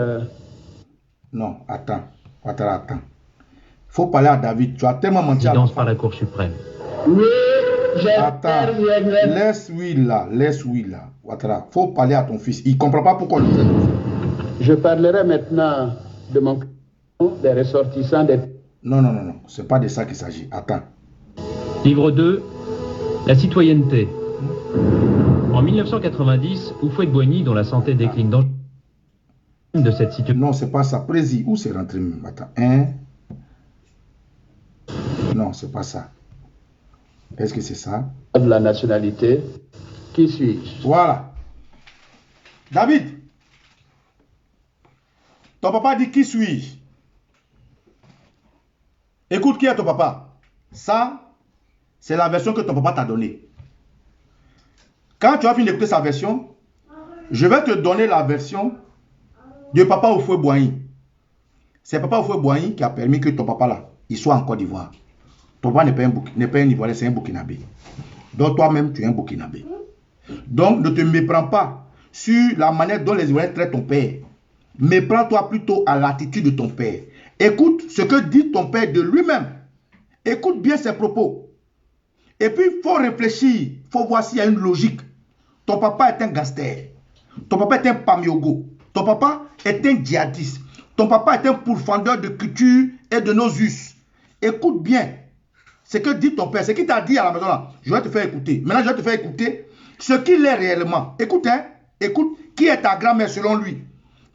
Non, attends. Ouattara, attends. Il faut parler à David. Tu as tellement menti à Résidence par la Cour suprême. Oui, j'ai Attends. Laisse oui là. Laisse oui là. Ouattara, il faut parler à ton fils. Il ne comprend pas pourquoi on le fait. Je parlerai maintenant de mon des ressortissants des... Non, non, non, non. Ce n'est pas de ça qu'il s'agit. Attends. Livre 2, la citoyenneté. En 1990, Houphouët-Boigny, dont la santé décline dans... de cette situation... Non, c'est pas ça. Président, où c'est rentré? Attends. Hein? Non, c'est pas ça. Est-ce que c'est ça? De la nationalité. Qui suis-je? Voilà. David, ton papa dit qui suis-je? Écoute, qui est ton papa? Ça, c'est la version que ton papa t'a donnée. Quand tu as fini d'écouter sa version, je vais te donner la version de papa Houphouët-Boigny. C'est papa Houphouët-Boigny qui a permis que ton papa là, il soit en Côte d'Ivoire. Ton papa n'est pas un Ivoirien, c'est un Burkinabé. Donc toi-même, tu es un Burkinabé. Donc ne te méprends pas sur la manière dont les Ivoiriens traitent ton père. Méprends-toi plutôt à l'attitude de ton père. Écoute ce que dit ton père de lui-même. Écoute bien ses propos. Et puis, il faut réfléchir. Il faut voir s'il y a une logique. Ton papa est un gangster. Ton papa est un pamiogo. Ton papa est un djihadiste. Ton papa est un pourfendeur de culture et de nos us. Écoute bien ce que dit ton père. Ce qu'il t'a dit à la maison là. Je vais te faire écouter. Maintenant, je vais te faire écouter ce qu'il est réellement. Écoute, hein. Écoute, qui est ta grand-mère selon lui?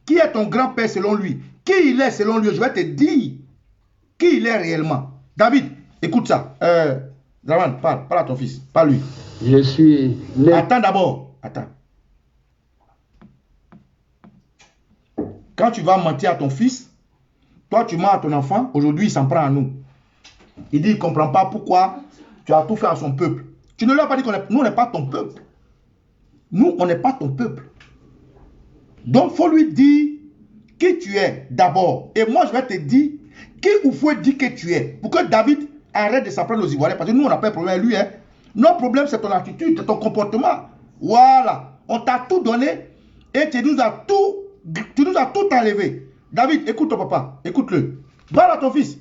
Qui est ton grand-père selon lui? Qui il est selon lui? Je vais te dire qui il est réellement. David, écoute ça. Draman, parle à ton fils. Parle lui. Je suis né... Attends d'abord, attends. Quand tu vas mentir à ton fils, toi tu mens à ton enfant, aujourd'hui il s'en prend à nous. Il dit, il ne comprend pas pourquoi tu as tout fait à son peuple. Tu ne lui as pas dit nous on n'est pas ton peuple. Nous, on n'est pas ton peuple. Donc, il faut lui dire qui tu es d'abord. Et moi, je vais te dire qui Houphouët dit que tu es. Pour que David arrête de s'en prendre aux Ivoiriens. Parce que nous, on n'a pas de problème avec lui. Hein. Notre problème, c'est ton attitude, c'est ton comportement. Voilà. On t'a tout donné et tu nous as tout enlevé. David, écoute ton papa. Écoute-le. Parle à ton fils.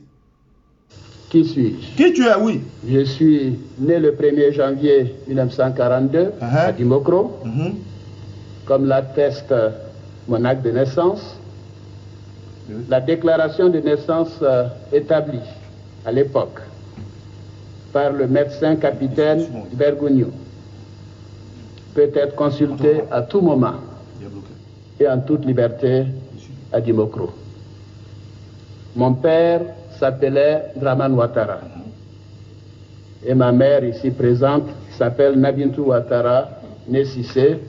Qui suis-je? Qui tu es, oui. Je suis né le 1er janvier 1942 à Dimokro, comme l'atteste mon acte de naissance. La déclaration de naissance établie à l'époque par le médecin capitaine Bergogneau peut être consultée à tout moment et en toute liberté à Dimokro. Mon père s'appelait Dramane Ouattara. Et ma mère ici présente s'appelle Nabintou Ouattara Nessissé.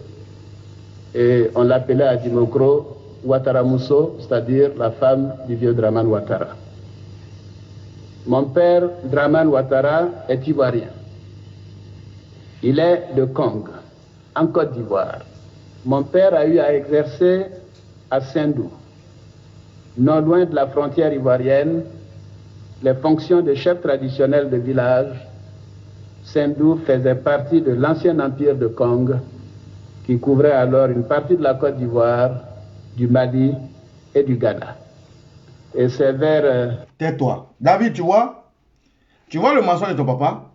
Et on l'appelait à Dimokro Ouattara Mousso, c'est-à-dire la femme du vieux Dramane Ouattara. Mon père, Dramane Ouattara, est ivoirien. Il est de Kong, en Côte d'Ivoire. Mon père a eu à exercer à Sendou, non loin de la frontière ivoirienne, les fonctions de chef traditionnel de village. Sendou faisait partie de l'ancien empire de Kong, qui couvrait alors une partie de la Côte d'Ivoire, du Mali et du Ghana. Et c'est vers... Tais-toi. David, tu vois le mensonge de ton papa?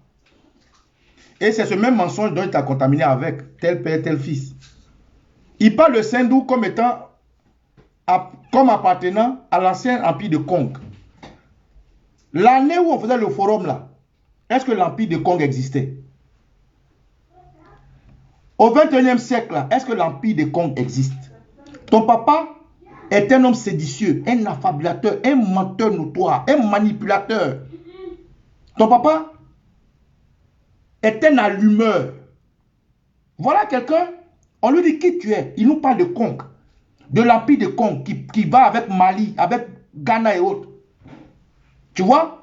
Et c'est ce même mensonge dont il t'a contaminé avec tel père, tel fils. Il parle de Sendou comme étant, comme appartenant à l'ancien empire de Kong. L'année où on faisait le forum là, est-ce que l'empire de Kong existait? Au 21e siècle là, est-ce que l'empire de Kong existe? Ton papa est un homme séditieux, un affabulateur, un menteur notoire, un manipulateur. Ton papa est un allumeur. Voilà quelqu'un, on lui dit qui tu es. Il nous parle de Kong, de l'empire de Kong qui va avec Mali, avec Ghana et autres. Tu vois?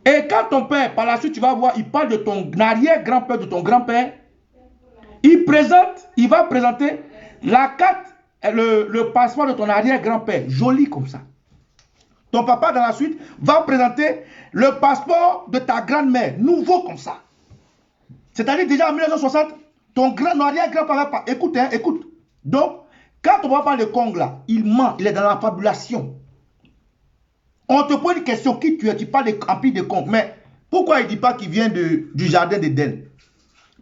Et quand ton père, par la suite, tu vas voir, il parle de ton arrière-grand-père, de ton grand-père. Il va présenter la carte, le passeport de ton arrière-grand-père, joli comme ça. Ton papa, dans la suite, va présenter le passeport de ta grand-mère, nouveau comme ça. C'est-à-dire déjà en 1960, ton arrière-grand-père va... Écoute, hein, écoute. Donc, quand on va parler de Kong là, il ment, il est dans la fabulation. On te pose une question, qui tu es? Tu parles de l'empire de Kong. Mais pourquoi il ne dit pas qu'il vient du jardin d'Éden?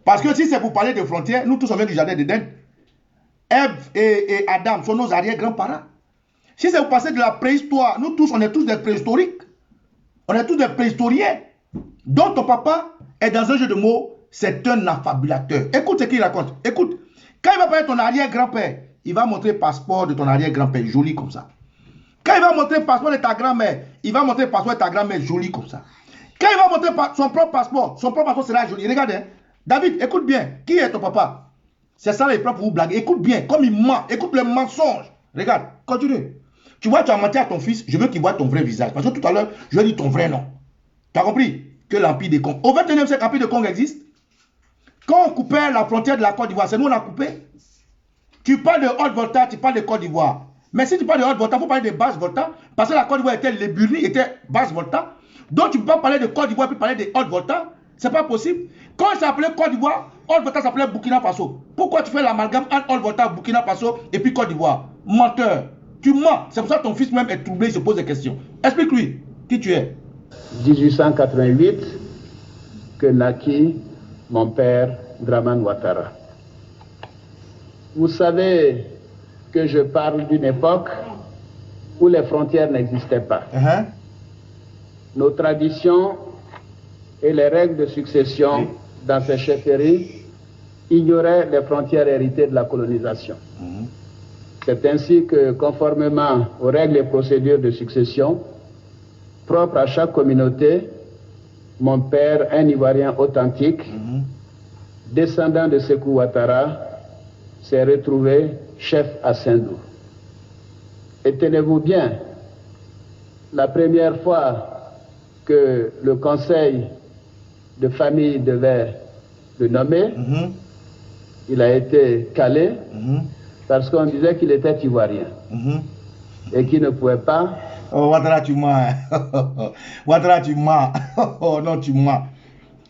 Parce que si c'est pour parler de frontières, nous tous on vient du jardin d'Éden. Ève et Adam sont nos arrière-grands-parents. Si c'est pour passer de la préhistoire, nous tous on est tous des préhistoriques. On est tous des préhistoriens. Donc ton papa est dans un jeu de mots, c'est un affabulateur. Écoute ce qu'il raconte. Écoute, quand il va parler de ton arrière-grand-père, il va montrer le passeport de ton arrière-grand-père, joli comme ça. Quand il va montrer le passeport de ta grand-mère, il va montrer le passeport de ta grand-mère, joli comme ça. Quand il va montrer son propre passeport sera joli. Regarde, hein. David, écoute bien. Qui est ton papa? C'est ça les profs pour vous blaguer. Écoute bien, comme il ment. Écoute le mensonge. Regarde, continue. Tu vois, tu as menti à ton fils. Je veux qu'il voit ton vrai visage. Parce que tout à l'heure, je lui ai dit ton vrai nom. Tu as compris? Que l'empire de Kong. Au 21e siècle, l'empire de Kong existe. Quand on coupait la frontière de la Côte d'Ivoire, c'est nous on a coupé. Tu parles de Haute-Volta, tu parles de Côte d'Ivoire. Mais si tu parles de Haute-Volta, il faut parler de Basse-Volta. Parce que la Côte d'Ivoire était, les Burni étaient Basse-Volta. Donc tu ne peux pas parler de Côte d'Ivoire et puis parler de Haute-Volta. Ce n'est pas possible. Quand il s'appelait Côte d'Ivoire, Haute-Volta s'appelait Burkina Faso. Pourquoi tu fais l'amalgame entre Haute-Volta, Burkina Faso et puis Côte d'Ivoire? Menteur. Tu mens. C'est pour ça que ton fils même est troublé, il se pose des questions. Explique-lui qui tu es. 1888 que naquit mon père Dramane Ouattara. Vous savez que je parle d'une époque où les frontières n'existaient pas. Nos traditions et les règles de succession dans ces chefferies ignoraient les frontières héritées de la colonisation. C'est ainsi que, conformément aux règles et procédures de succession propres à chaque communauté, mon père, un Ivoirien authentique, descendant de Sékou Ouattara, s'est retrouvé chef à Sendou. Et tenez-vous bien, la première fois que le conseil de famille devait le nommer, il a été calé parce qu'on disait qu'il était ivoirien et qu'il ne pouvait pas. Oh, Ouattara, tu mens. Ouattara, tu mens. Oh non, tu mens.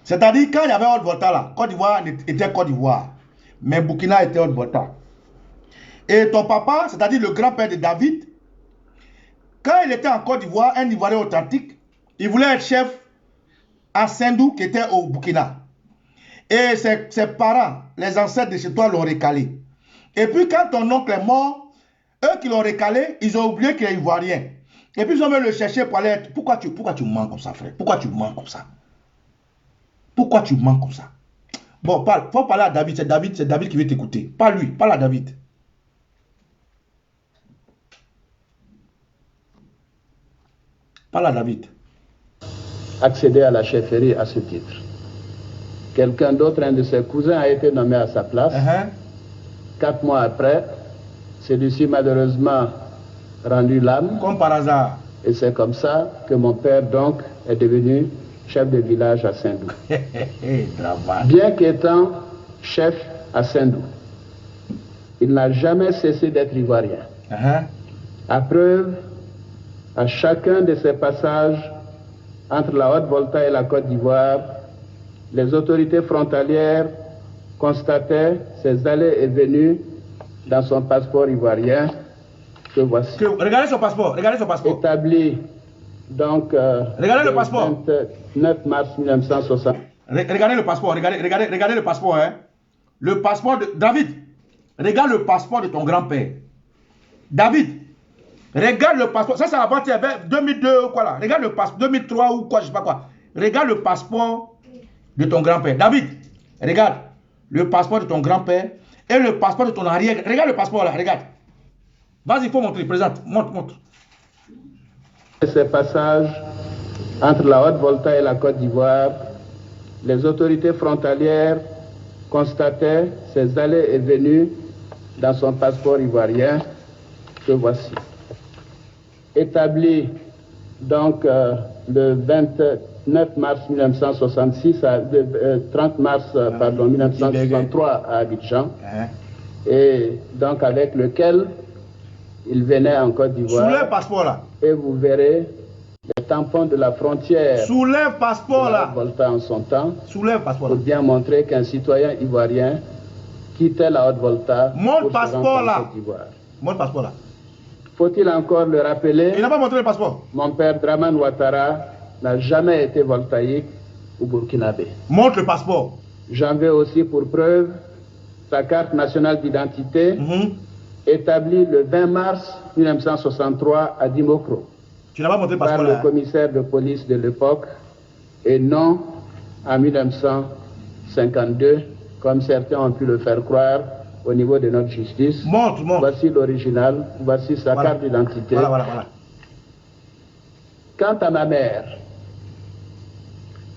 C'est-à-dire, quand il y avait Haute-Volta là, Côte d'Ivoire était Côte d'Ivoire, mais Burkina était Haute-Volta. Et ton papa, c'est-à-dire le grand-père de David, quand il était en Côte d'Ivoire, un Ivoirien authentique, il voulait être chef à Sendou, qui était au Burkina. Et ses parents, les ancêtres de chez toi, l'ont recalé. Et puis, quand ton oncle est mort, eux qui l'ont recalé, ils ont oublié qu'il est ivoirien. Et puis, ils ont même le chercher pour aller être... Pourquoi tu mens comme ça, frère? Pourquoi tu mens comme ça? Pourquoi tu mens comme ça? Bon, parle. Faut parler à David. C'est David qui veut t'écouter. Pas lui. Parle à David. Parle à David. Accéder à la chefferie à ce titre. Quelqu'un d'autre, un de ses cousins, a été nommé à sa place. 4 mois après, celui-ci malheureusement rendu l'âme. Comme par hasard. Et c'est comme ça que mon père donc est devenu chef de village à Sendou. Bien qu'étant chef à Sendou, il n'a jamais cessé d'être ivoirien. À preuve, à chacun de ses passages entre la Haute-Volta et la Côte d'Ivoire, les autorités frontalières constataient ses allées et venues dans son passeport ivoirien, que voici. Regardez son passeport, regardez son passeport. Établi donc regardez le passeport. 29 mars 1960. Regardez le passeport, regardez le passeport. Hein. Le passeport de David. Regarde le passeport de ton grand-père. David, regarde le passeport. Ça, c'est avant 2002 ou quoi là. Regarde le passeport, 2003 ou quoi, je sais pas quoi. Regarde le passeport de ton grand-père. David, regarde le passeport de ton grand-père et le passeport de ton arrière. Regarde le passeport là, regarde. Vas-y, il faut montrer, présente. Montre. Ces passages entre la Haute-Volta et la Côte d'Ivoire, les autorités frontalières constataient ses allées et venues dans son passeport ivoirien, que voici. Établi donc le 29 mars 1966 à 30 mars 1963 à Abidjan, et donc avec lequel il venait en Côte d'Ivoire. Soulève le passeport là. Et vous verrez les tampons de la frontière. Soulève le passeport là. Volta en son temps. Soulève le passeport là. Pour bien montrer qu'un citoyen ivoirien quittait la Haute-Volta. Montre le passeport là. Montre le passeport là. Faut-il encore le rappeler? Il n'a pas montré le passeport. Mon père Dramane Ouattara n'a jamais été voltaïque ou burkinabé. Montre le passeport. J'en veux aussi pour preuve sa carte nationale d'identité. Établi le 20 mars 1963 à Dimokro. Tu n'as pas montré le passeport par là. Le commissaire de police de l'époque et non en 1952, comme certains ont pu le faire croire au niveau de notre justice. Montre. Voici l'original, voici sa carte d'identité. Voilà. Quant à ma mère,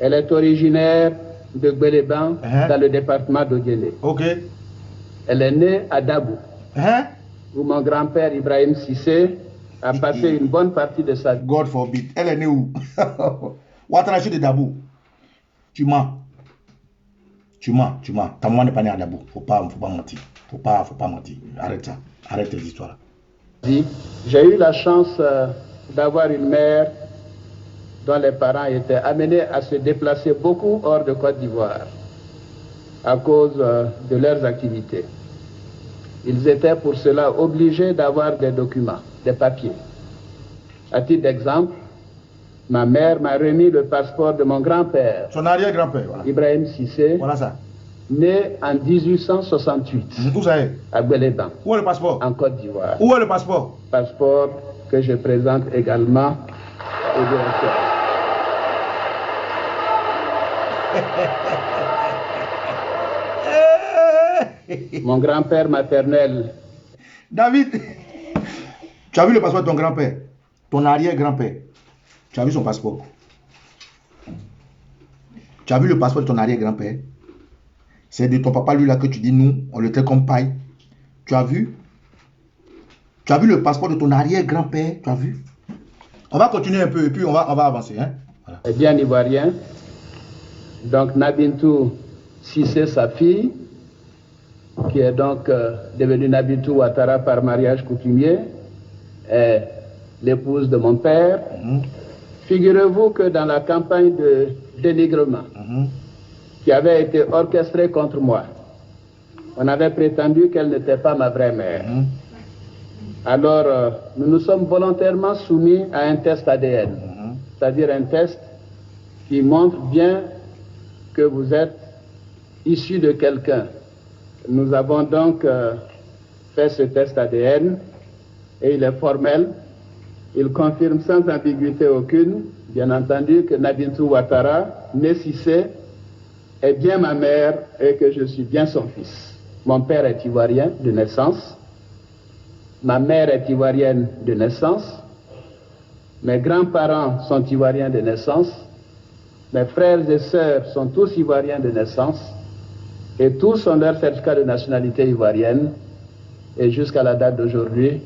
elle est originaire de Gbeleban, dans le département d'Oguélé. Elle est née à Dabou. Où mon grand-père Ibrahim Cissé a passé une bonne partie de sa vie. God forbid. Elle est née où? Ouattara de Dabou. Tu mens. Ta maman n'est pas née à Dabou. Faut pas mentir. Faut pas mentir. Arrête ça. Arrête tes histoires. J'ai eu la chance d'avoir une mère dont les parents étaient amenés à se déplacer beaucoup hors de Côte d'Ivoire à cause de leurs activités. Ils étaient pour cela obligés d'avoir des documents, des papiers. À titre d'exemple, ma mère m'a remis le passeport de mon grand-père. Son arrière-grand-père, voilà. Ibrahim Cissé. Voilà ça. Né en 1868. Où ça est? À Gbeleban. Où est le passeport? En Côte d'Ivoire. Où est le passeport? Passeport que je présente également au directeur. Mon grand-père maternel. David, tu as vu le passeport de ton grand-père? Ton arrière-grand-père. Tu as vu son passeport? Tu as vu le passeport de ton arrière-grand-père? C'est de ton papa, lui, là, que tu dis, nous, on le traite comme paille. Tu as vu? Tu as vu le passeport de ton arrière-grand-père? Tu as vu? On va continuer un peu et puis on va avancer. Hein? Voilà. Eh bien, Ivoirien. Donc, Nabintou Cissé, sa fille, qui est donc devenue Nabintou Ouattara par mariage coutumier, est l'épouse de mon père. Figurez-vous que dans la campagne de dénigrement qui avait été orchestrée contre moi, on avait prétendu qu'elle n'était pas ma vraie mère. Alors, nous nous sommes volontairement soumis à un test ADN, c'est-à-dire un test qui montre bien que vous êtes issu de quelqu'un. Nous avons donc fait ce test ADN et il est formel. Il confirme sans ambiguïté aucune, bien entendu, que Nabintou Ouattara, née Cissé, est bien ma mère et que je suis bien son fils. Mon père est ivoirien de naissance. Ma mère est ivoirienne de naissance. Mes grands-parents sont ivoiriens de naissance. Mes frères et sœurs sont tous ivoiriens de naissance. Et tous ont leur certificat de nationalité ivoirienne. Et jusqu'à la date d'aujourd'hui,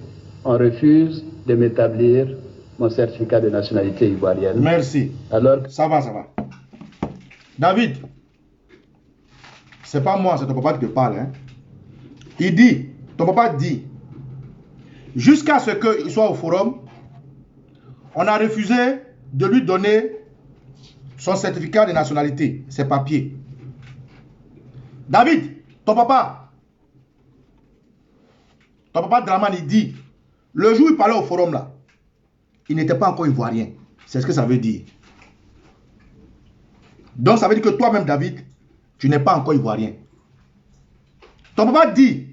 on refuse de m'établir mon certificat de nationalité ivoirienne. Merci. Alors, ça va. David, c'est pas moi, c'est ton papa qui te parle. Hein. Il dit, ton papa dit, jusqu'à ce qu'il soit au forum, on a refusé de lui donner son certificat de nationalité, ses papiers. David, ton papa Draman, il dit, le jour où il parlait au forum là, il n'était pas encore ivoirien. C'est ce que ça veut dire. Donc ça veut dire que toi-même, David, tu n'es pas encore ivoirien. Ton papa dit,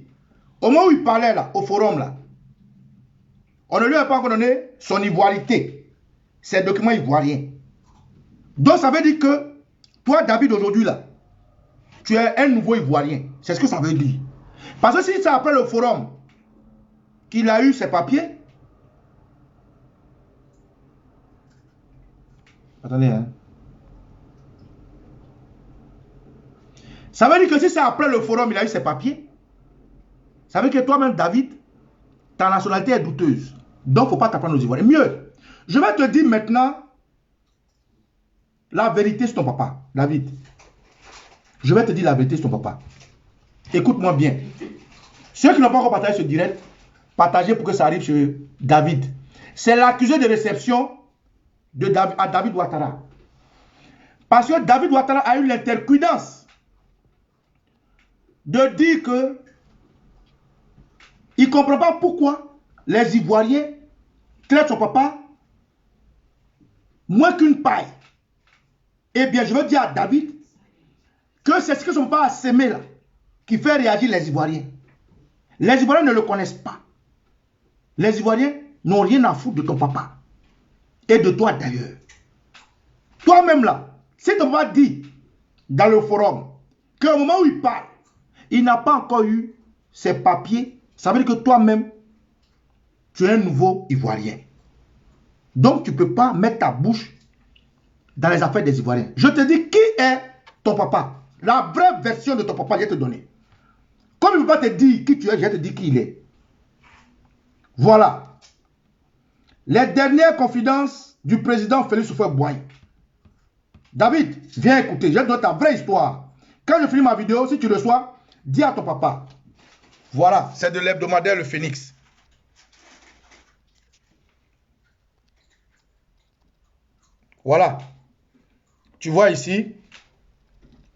au moment où il parlait là, au forum là, on ne lui a pas encore donné son ivoirité, ses documents ivoiriens. Donc ça veut dire que toi, David, aujourd'hui là, tu es un nouveau ivoirien. C'est ce que ça veut dire. Parce que si c'est après le forum qu'il a eu ses papiers, attendez, hein. Ça veut dire que si c'est après le forum il a eu ses papiers, ça veut dire que toi-même, David, ta nationalité est douteuse. Donc, il ne faut pas t'apprendre aux Ivoiriens. Mieux, je vais te dire maintenant la vérité sur ton papa, David. Je vais te dire la vérité sur ton papa. Écoute-moi bien. Ceux qui n'ont pas encore partagé ce direct, partagez pour que ça arrive sur David. C'est l'accusé de réception de à David Ouattara. Parce que David Ouattara a eu l'intercuidance de dire que il ne comprend pas pourquoi les Ivoiriens traitent son papa moins qu'une paille. Eh bien, je veux dire à David que c'est ce que son papa a sémé là qui fait réagir les Ivoiriens. Les Ivoiriens ne le connaissent pas. Les Ivoiriens n'ont rien à foutre de ton papa. Et de toi d'ailleurs. Toi-même là, si ton papa dit dans le forum qu'au moment où il parle, il n'a pas encore eu ses papiers, ça veut dire que toi-même, tu es un nouveau Ivoirien. Donc, tu ne peux pas mettre ta bouche dans les affaires des Ivoiriens. Je te dis, qui est ton papa? La vraie version de ton papa, je vais te donner. Comme il ne peut pas te dire qui tu es, je vais te dire qui il est. Voilà. Les dernières confidences du président Félix Houphouët-Boigny. David, viens écouter, je te donne ta vraie histoire. Quand je finis ma vidéo, si tu reçois, dis à ton papa. Voilà, c'est de l'hebdomadaire Le Phénix. Voilà. Tu vois ici,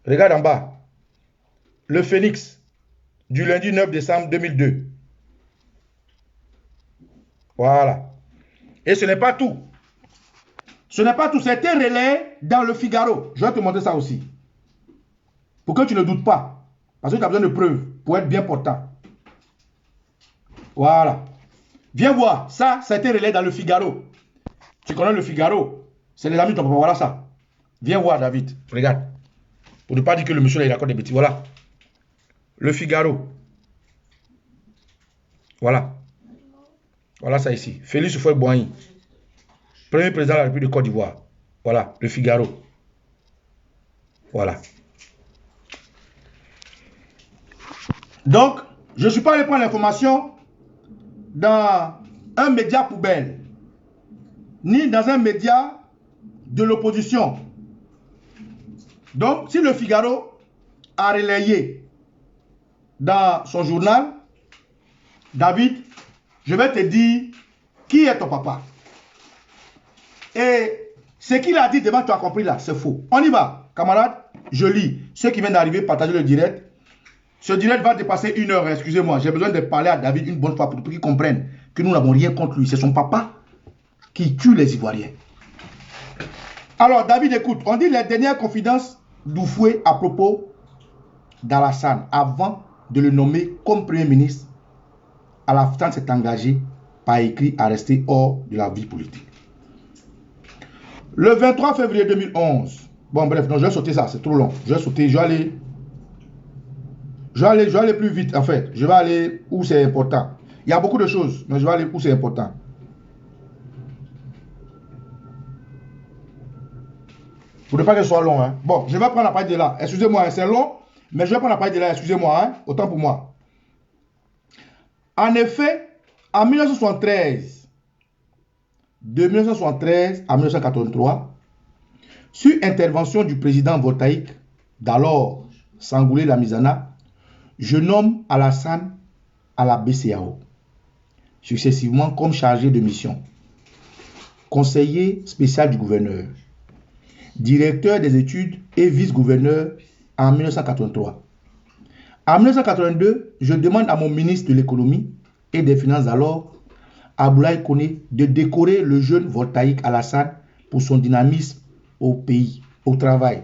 regarde en bas. Le Phénix, du lundi 9 décembre 2002. Voilà. Et ce n'est pas tout. Ce n'est pas tout. C'était relayé dans le Figaro. Je vais te montrer ça aussi. Pour que tu ne doutes pas. Parce que tu as besoin de preuves pour être bien portant. Voilà. Viens voir. Ça a été relayé dans le Figaro. Tu connais le Figaro? C'est les amis de ton papa. Voilà ça. Viens voir, David. Regarde. Pour ne pas dire que le monsieur là, il raconte des bêtises. Voilà. Le Figaro. Voilà. Voilà ça ici. Félix Houphouët-Boigny. Premier président de la République de Côte d'Ivoire. Voilà. Le Figaro. Voilà. Donc, je ne suis pas allé prendre l'information dans un média poubelle, ni dans un média de l'opposition. Donc, si le Figaro a relayé dans son journal, David, je vais te dire qui est ton papa. Et ce qu'il a dit devant, tu as compris là, c'est faux. On y va, camarades, je lis. Ceux qui viennent d'arriver, partagez le direct. Ce direct va dépasser 1 heure, excusez-moi. J'ai besoin de parler à David une bonne fois pour qu'il comprenne que nous n'avons rien contre lui. C'est son papa qui tue les Ivoiriens. Alors, David, écoute, on dit les dernières confidences d'Oufoué à propos d'Alassane avant de le nommer comme Premier ministre. Alassane s'est engagé par écrit à rester hors de la vie politique. Le 23 février 2011, bon bref, non, je vais sauter ça, c'est trop long. Je vais sauter, je vais aller plus vite en fait. Je vais aller où c'est important. Il y a beaucoup de choses, mais je vais aller où c'est important. Pour ne pas que ce soit long. Hein. Bon, je vais prendre la partie de là. Excusez-moi, hein, c'est long, mais je vais prendre la partie de là. Excusez-moi, hein, autant pour moi. En effet, en 1973, de 1973 à 1983, sur intervention du président voltaïque d'alors, Sangoulé Lamizana, je nomme Alassane à la BCEAO, successivement comme chargé de mission, conseiller spécial du gouverneur, directeur des études et vice-gouverneur en 1983. En 1982, je demande à mon ministre de l'économie et des finances alors, Aboulaye Koné, de décorer le jeune voltaïque Alassane pour son dynamisme au pays, au travail.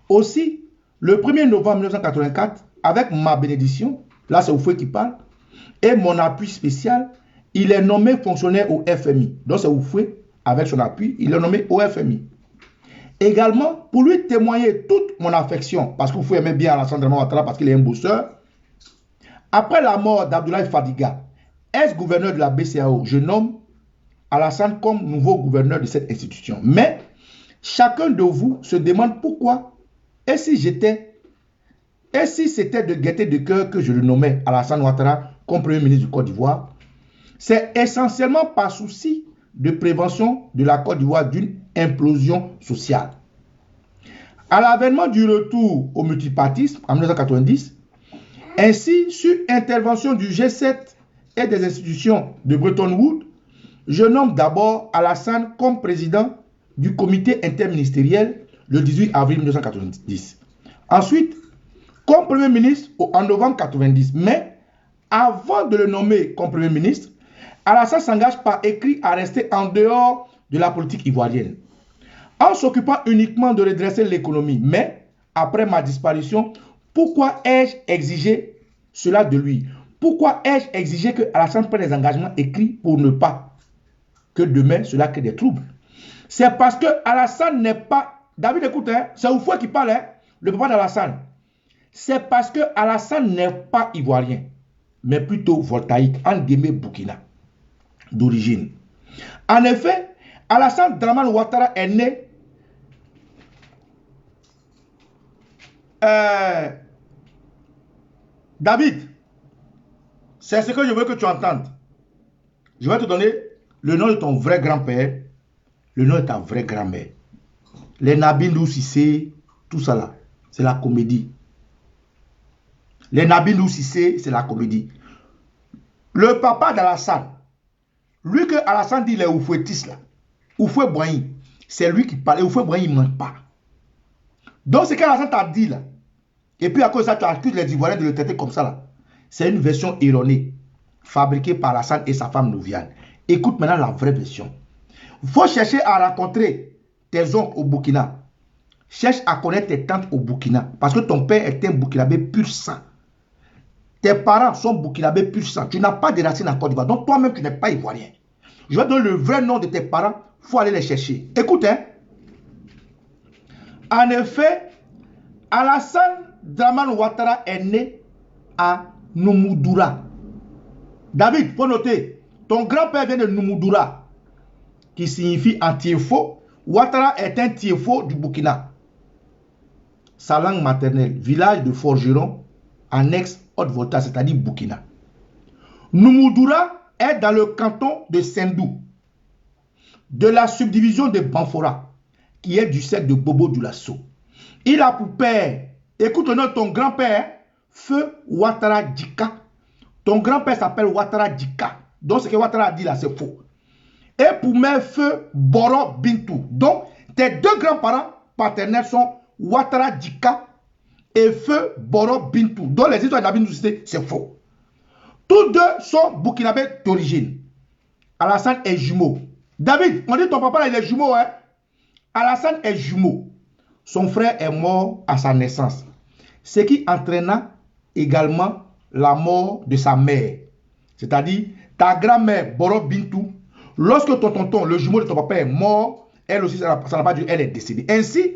Aussi, le 1er novembre 1984, avec ma bénédiction, là c'est Oufoué qui parle, et mon appui spécial, il est nommé fonctionnaire au FMI. Donc c'est Oufoué, avec son appui, il est nommé au FMI. Également, pour lui témoigner toute mon affection, parce que vous aimez bien Alassane Dramane Ouattara, parce qu'il est un bosseur. Après la mort d'Abdoulaye Fadiga, ex-gouverneur de la BCEAO, je nomme Alassane comme nouveau gouverneur de cette institution. Mais chacun de vous se demande pourquoi, et si c'était, et si c'était de gaieté de cœur que je le nommais Alassane Ouattara comme Premier ministre du Côte d'Ivoire, c'est essentiellement par souci de prévention de la Côte d'Ivoire d'une implosion sociale. À l'avènement du retour au multipartisme en 1990, ainsi sur intervention du G7 et des institutions de Bretton Woods, je nomme d'abord Alassane comme président du comité interministériel le 18 avril 1990. Ensuite, comme Premier ministre en novembre 1990. Mais avant de le nommer comme Premier ministre, Alassane s'engage par écrit à rester en dehors de la politique ivoirienne, en s'occupant uniquement de redresser l'économie. Mais, après ma disparition, pourquoi ai-je exigé cela de lui? Pourquoi ai-je exigé que Alassane prenne des engagements écrits pour ne pas que demain cela crée des troubles? C'est parce que Alassane n'est pas... David, écoute, hein, c'est Oufoué qui parle, hein, le papa d'Alassane. C'est parce que Alassane n'est pas ivoirien, mais plutôt voltaïque, en Guémé Burkina, d'origine. En effet, Alassane Dramane Ouattara est né David, c'est ce que je veux que tu entendes. Je vais te donner le nom de ton vrai grand-père, le nom de ta vraie grand-mère. Les Nabindou Sissé, tout ça là, c'est la comédie. Les Nabindou Sissé, c'est la comédie. Le papa d'Alassane, lui que Alassane dit les Oufouétistes là, Oufoué Boigny, c'est lui qui parle. Oufoué Boigny, il ne ment pas. Donc ce qu'Alassane t'a dit là, et puis à cause de ça, tu accuses les Ivoiriens de le traiter comme ça là, c'est une version erronée, fabriquée par Alassane et sa femme Nouviane. Écoute maintenant la vraie version. Il faut chercher à rencontrer tes oncles au Burkina. Cherche à connaître tes tantes au Burkina. Parce que ton père est un Burkinabé pur sang. Tes parents sont Burkinabés pur sang. Tu n'as pas de racines en Côte d'Ivoire. Donc toi-même, tu n'es pas ivoirien. Je vais donner le vrai nom de tes parents. Il faut aller les chercher. Écoute, hein. En effet, Alassane Dramane Ouattara est né à Noumoudura. David, il faut noter. Ton grand-père vient de Noumoudura, qui signifie un Tiefo. Ouattara est un Tiefo du Burkina. sa langue maternelle, village de forgeron, annexe Haute-Volta, c'est-à-dire Burkina. Numudura est dans le canton de Sendou, de la subdivision de Banfora, qui est du secte de Bobo Dioulasso. Il a pour père, écoute le nom de ton grand-père, Feu Ouattara Dika. Ton grand-père s'appelle Ouattara Dika. Donc ce que Ouattara a dit là, c'est faux. Et pour mère, Feu Boro Bintou. Donc tes deux grands-parents paternels sont Ouattara Dika et Feu Boro Bintou. Donc les histoires d'Abin Doucité, c'est faux. Tous deux sont burkinabés d'origine. Alassane est jumeau. David, on dit ton papa là, il est jumeau, hein? Alassane est jumeau. Son frère est mort à sa naissance. Ce qui entraîna également la mort de sa mère. C'est-à-dire, ta grand-mère, Boro Bintou, lorsque ton tonton, le jumeau de ton papa, est mort, elle aussi, ça n'a pas dû, elle est décédée. Ainsi,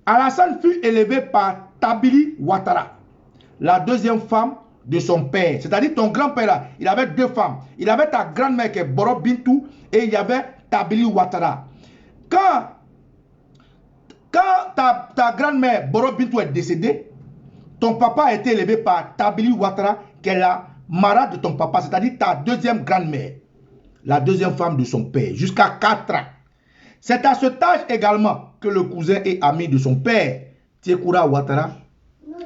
Alassane fut élevé par Tabili Ouattara, la deuxième femme de son père. C'est-à-dire, ton grand-père là, il avait deux femmes. Il avait ta grand-mère qui est Boro Bintou et il y avait Tabili Ouattara. Quand ta grand-mère Boro Bintou est décédée, ton papa a été élevé par Tabili Ouattara, qui est la mara de ton papa, c'est-à-dire ta deuxième grand-mère, la deuxième femme de son père, jusqu'à 4 ans. C'est à cet âge également que le cousin et ami de son père, Tiekoura Ouattara,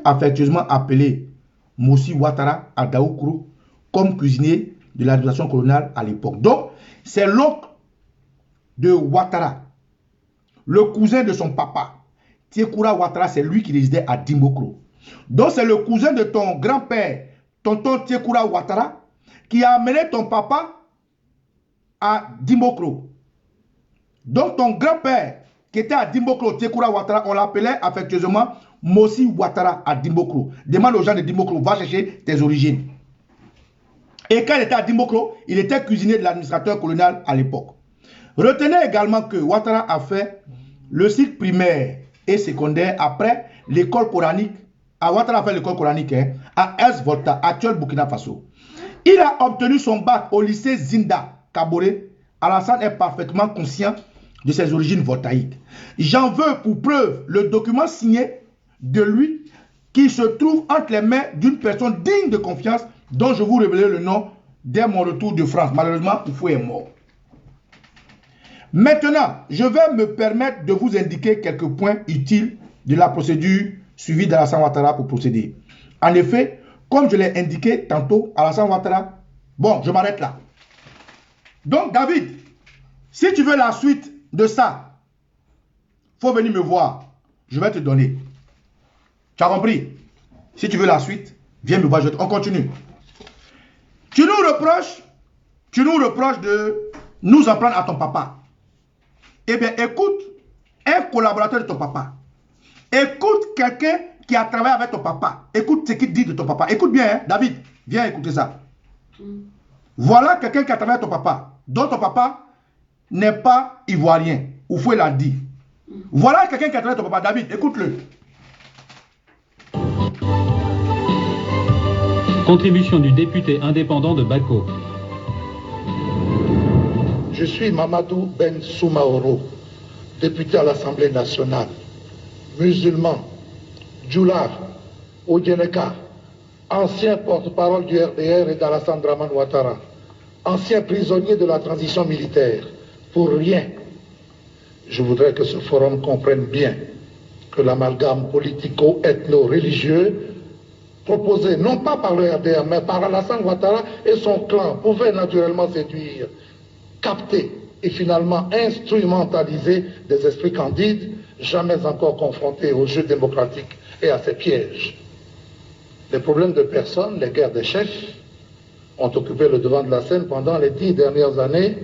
affectueusement appelé Moussi Ouattara à Daoukro, comme cuisinier de l'administration coloniale à l'époque. Donc, c'est l'oncle de Ouattara, le cousin de son papa. Tiekoura Ouattara, c'est lui qui résidait à Dimbokro. Donc, c'est le cousin de ton grand-père, tonton Tiekoura Ouattara, qui a amené ton papa à Dimbokro. Donc, ton grand-père, qui était à Dimbokro, Tiekoura Ouattara, on l'appelait affectueusement Moussi Ouattara à Dimbokro. Demande aux gens de Dimbokro, va chercher tes origines. Et quand il était à Dimbokro, il était cuisinier de l'administrateur colonial à l'époque. Retenez également que Ouattara a fait le cycle primaire et secondaire après l'école coranique. Ouattara a fait l'école coranique à Haute-Volta, actuel Burkina Faso. Il a obtenu son bac au lycée Zinda, Kaboré. Alassane est parfaitement conscient de ses origines voltaïques. J'en veux pour preuve le document signé de lui qui se trouve entre les mains d'une personne digne de confiance dont je vous révélerai le nom dès mon retour de France. Malheureusement, Oufou est mort. Maintenant, je vais me permettre de vous indiquer quelques points utiles de la procédure suivie d'Alassane Ouattara pour procéder. En effet, comme je l'ai indiqué tantôt, Alassane Ouattara, bon, je m'arrête là. Donc, David, si tu veux la suite de ça, il faut venir me voir. Je vais te donner. Tu as compris? Si tu veux la suite, viens me voir. On continue. Tu nous reproches de nous en prendre à ton papa. Eh bien, écoute un collaborateur de ton papa. Écoute quelqu'un qui a travaillé avec ton papa. Écoute ce qu'il dit de ton papa. Écoute bien, hein, David. Viens écouter ça. Voilà quelqu'un qui a travaillé avec ton papa, dont ton papa n'est pas ivoirien. Oufou l'a dit. Voilà quelqu'un qui a travaillé avec ton papa. David, écoute-le. Contribution du député indépendant de Bako. Je suis Mamadou Ben Soumaoro, député à l'Assemblée nationale, musulman, djoulard, Oudjeneka, ancien porte-parole du RDR et d'Alassane Dramane Ouattara, ancien prisonnier de la transition militaire. Pour rien, je voudrais que ce forum comprenne bien que l'amalgame politico-ethno-religieux proposé non pas par le RDR, mais par Alassane Ouattara et son clan pouvait naturellement séduire, capter et finalement instrumentaliser des esprits candides, jamais encore confrontés au jeu démocratique et à ses pièges. Les problèmes de personnes, les guerres des chefs, ont occupé le devant de la scène pendant les 10 dernières années,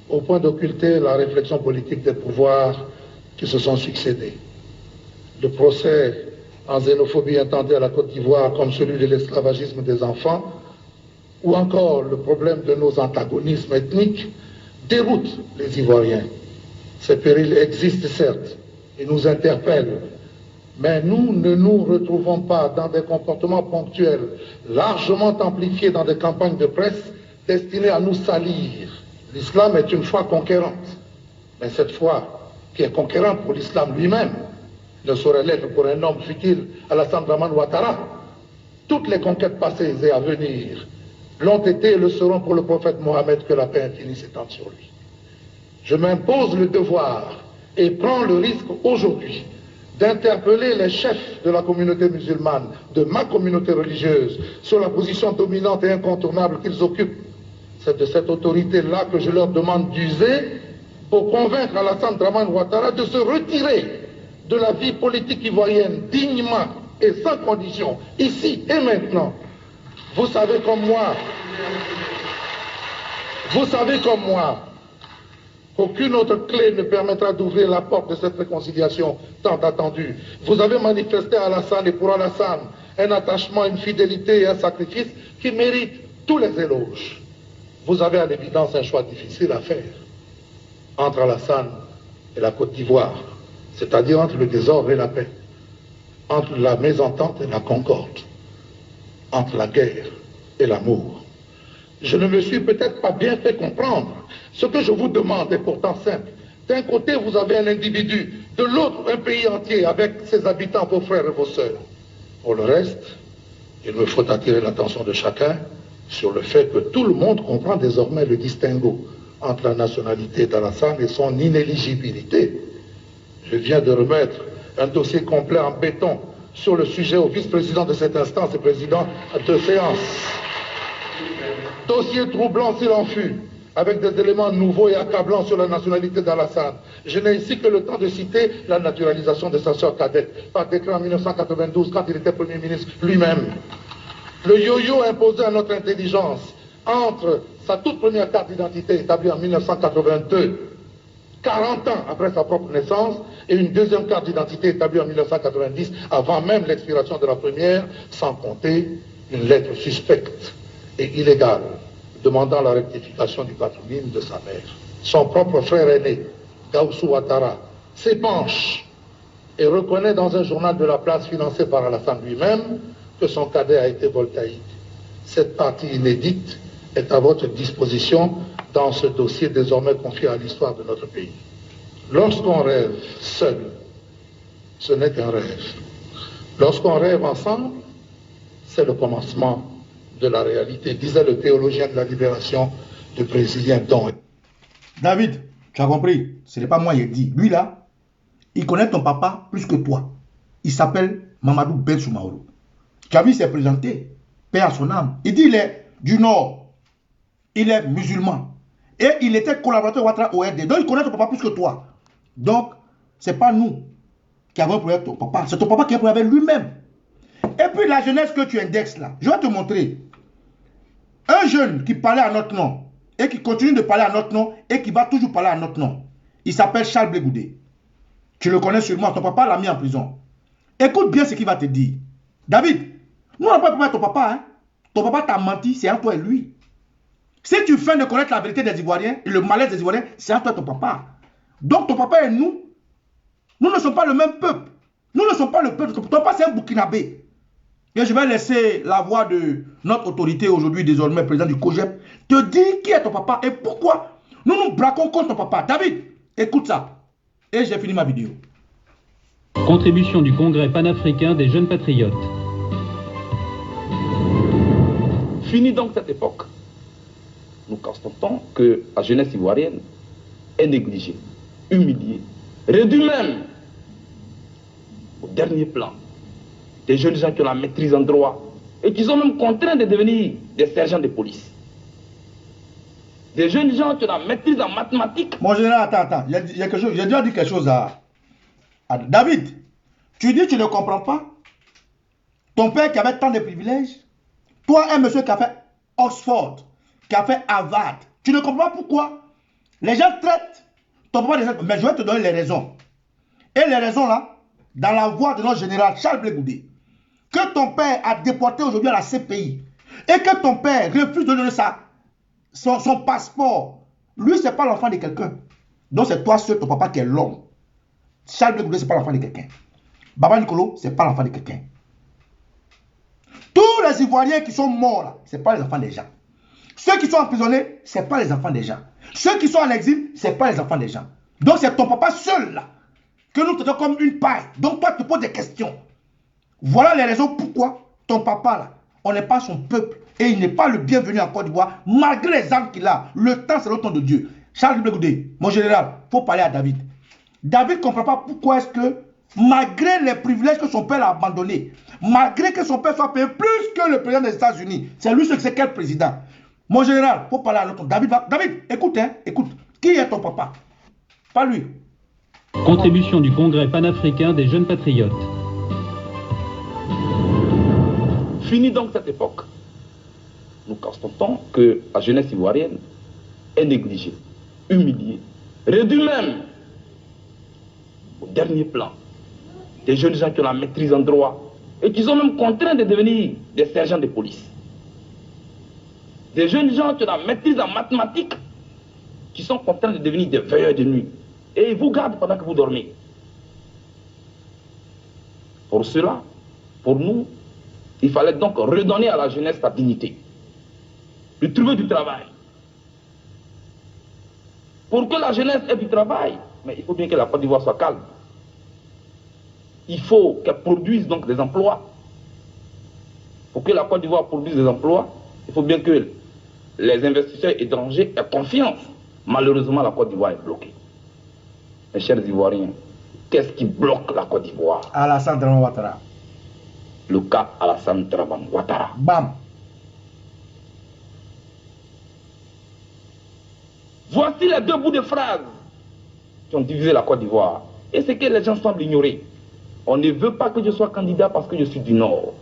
au point d'occulter la réflexion politique des pouvoirs qui se sont succédés. Le procès en xénophobie intenté à la Côte d'Ivoire comme celui de l'esclavagisme des enfants, ou encore le problème de nos antagonismes ethniques, déroutent les Ivoiriens. Ces périls existent certes et nous interpellent, mais nous ne nous retrouvons pas dans des comportements ponctuels, largement amplifiés dans des campagnes de presse destinées à nous salir. L'islam est une foi conquérante, mais cette foi qui est conquérante pour l'islam lui-même ne saurait l'être pour un homme futile, Alassane Dramane Ouattara. Toutes les conquêtes passées et à venir l'ont été et le seront pour le prophète Mohammed, que la paix infinie s'étende sur lui. Je m'impose le devoir et prends le risque aujourd'hui d'interpeller les chefs de la communauté musulmane, de ma communauté religieuse, sur la position dominante et incontournable qu'ils occupent. C'est de cette autorité-là que je leur demande d'user pour convaincre Alassane Dramane Ouattara de se retirer de la vie politique ivoirienne dignement et sans condition, ici et maintenant. Vous savez comme moi, qu'aucune autre clé ne permettra d'ouvrir la porte de cette réconciliation tant attendue. Vous avez manifesté à Alassane et pour Alassane un attachement, une fidélité et un sacrifice qui méritent tous les éloges. Vous avez à l'évidence un choix difficile à faire entre Alassane et la Côte d'Ivoire, c'est-à-dire entre le désordre et la paix, entre la mésentente et la concorde, entre la guerre et l'amour. Je ne me suis peut-être pas bien fait comprendre. Ce que je vous demande est pourtant simple. D'un côté, vous avez un individu, de l'autre, un pays entier avec ses habitants, vos frères et vos sœurs. Pour le reste, il me faut attirer l'attention de chacun sur le fait que tout le monde comprend désormais le distinguo entre la nationalité d'Alassane et son inéligibilité. Je viens de remettre un dossier complet en béton sur le sujet au vice-président de cette instance et président de séance. Dossier troublant s'il en fut, avec des éléments nouveaux et accablants sur la nationalité d'Alassane. Je n'ai ici que le temps de citer la naturalisation de sa sœur cadette, par décret en 1992, quand il était Premier ministre lui-même. Le yo-yo imposé à notre intelligence entre sa toute première carte d'identité établie en 1982, 40 ans après sa propre naissance, et une deuxième carte d'identité établie en 1990, avant même l'expiration de la première, sans compter une lettre suspecte et illégale demandant la rectification du patronyme de sa mère. Son propre frère aîné, Gaussou Ouattara, s'épanche et reconnaît dans un journal de la place financé par Alassane lui-même que son cadet a été voltaïque. Cette partie inédite est à votre disposition dans ce dossier désormais confié à l'histoire de notre pays. Lorsqu'on rêve seul, ce n'est qu'un rêve. Lorsqu'on rêve ensemble, c'est le commencement de la réalité, disait le théologien de la libération, le Brésilien Dom. David, tu as compris? Ce n'est pas moi qui ai dit. Lui là, il connaît ton papa plus que toi. Il s'appelle Mamadou Ben Soumaoro. Tu as vu, il s'est présenté, paix à son âme. Il dit il est du Nord. Il est musulman. Et il était collaborateur Ouattara au RD. Donc il connaît ton papa plus que toi. Donc, ce n'est pas nous qui avons un problème avec ton papa. C'est ton papa qui a un problème avec lui-même. Et puis la jeunesse que tu indexes là, je vais te montrer. Un jeune qui parlait à notre nom et qui continue de parler à notre nom et qui va toujours parler à notre nom. Il s'appelle Charles Blé Goudé. Tu le connais sûrement, ton papa l'a mis en prison. Écoute bien ce qu'il va te dire. David, nous on n'a pas parlé de ton papa. Hein? Ton papa t'a menti, c'est entre toi et lui. Si tu fais de connaître la vérité des Ivoiriens et le malaise des Ivoiriens, c'est entre toi et ton papa. Donc ton papa et nous ne sommes pas le même peuple. Nous ne sommes pas le peuple. Ton papa c'est un Burkinabé. Et je vais laisser la voix de notre autorité aujourd'hui, désormais président du COJEP, te dire qui est ton papa et pourquoi nous nous braquons contre ton papa. David, écoute ça. Et j'ai fini ma vidéo. Contribution du Congrès panafricain des jeunes patriotes. Fini donc cette époque. Nous constatons que la jeunesse ivoirienne est négligée, humiliée, réduite même au dernier plan. Des jeunes gens qui ont la maîtrise en droit et qui sont même contraints de devenir des sergents de police. Des jeunes gens qui ont la maîtrise en mathématiques. Mon général, attends. J'ai déjà dit quelque chose à David. Tu dis que tu ne comprends pas. Ton père qui avait tant de privilèges. Toi, un monsieur qui a fait Oxford, qui a fait Harvard. Tu ne comprends pas pourquoi les gens traitent ton papa des gens. Mais je vais te donner les raisons. Et les raisons là, dans la voix de notre général Charles Blé Goudé, que ton père a déporté aujourd'hui à la CPI et que ton père refuse de donner son passeport, lui, ce n'est pas l'enfant de quelqu'un. Donc, c'est toi seul, ton papa, qui est l'homme. Charles Blé Goudé, ce n'est pas l'enfant de quelqu'un. Baba Nicolo, ce n'est pas l'enfant de quelqu'un. Tous les Ivoiriens qui sont morts, là, ce n'est pas les enfants des gens. Ceux qui sont emprisonnés, ce n'est pas les enfants des gens. Ceux qui sont en exil, ce n'est pas les enfants des gens. Donc, c'est ton papa seul, là, que nous traitons comme une paille. Donc toi, tu te poses des questions. Voilà les raisons pourquoi ton papa, là, on n'est pas son peuple. Et il n'est pas le bienvenu en Côte d'Ivoire, malgré les armes qu'il a. Le temps, c'est le temps de Dieu. Charles Blegoudé, mon général, il faut parler à David. David ne comprend pas pourquoi est-ce que, malgré les privilèges que son père a abandonnés, malgré que son père soit payé plus que le président des États-Unis, c'est lui c'est quel président? Mon général, il faut parler à l'autre. David, écoute, hein, écoute. Qui est ton papa? Pas lui. Contribution du Congrès panafricain des jeunes patriotes. Fini donc cette époque. Nous constatons que la jeunesse ivoirienne est négligée, humiliée, réduite même au dernier plan. Des jeunes gens qui ont la maîtrise en droit et qui sont même contraints de devenir des sergents de police. Des jeunes gens qui ont la maîtrise en mathématiques qui sont contraints de devenir des veilleurs de nuit. Et ils vous gardent pendant que vous dormez. Pour cela, pour nous, il fallait donc redonner à la jeunesse sa dignité. Lui trouver du travail. Pour que la jeunesse ait du travail, mais il faut bien que la Côte d'Ivoire soit calme. Il faut qu'elle produise donc des emplois. Pour que la Côte d'Ivoire produise des emplois, il faut bien que les investisseurs étrangers aient confiance. Malheureusement, la Côte d'Ivoire est bloquée. Mes chers Ivoiriens, qu'est-ce qui bloque la Côte d'Ivoire? Alassane Dramane Ouattara. Le cas Alassane Dramane Ouattara. Bam. Voici les deux bouts de phrases qui ont divisé la Côte d'Ivoire. Et c'est que les gens semblent ignorer. On ne veut pas que je sois candidat parce que je suis du Nord.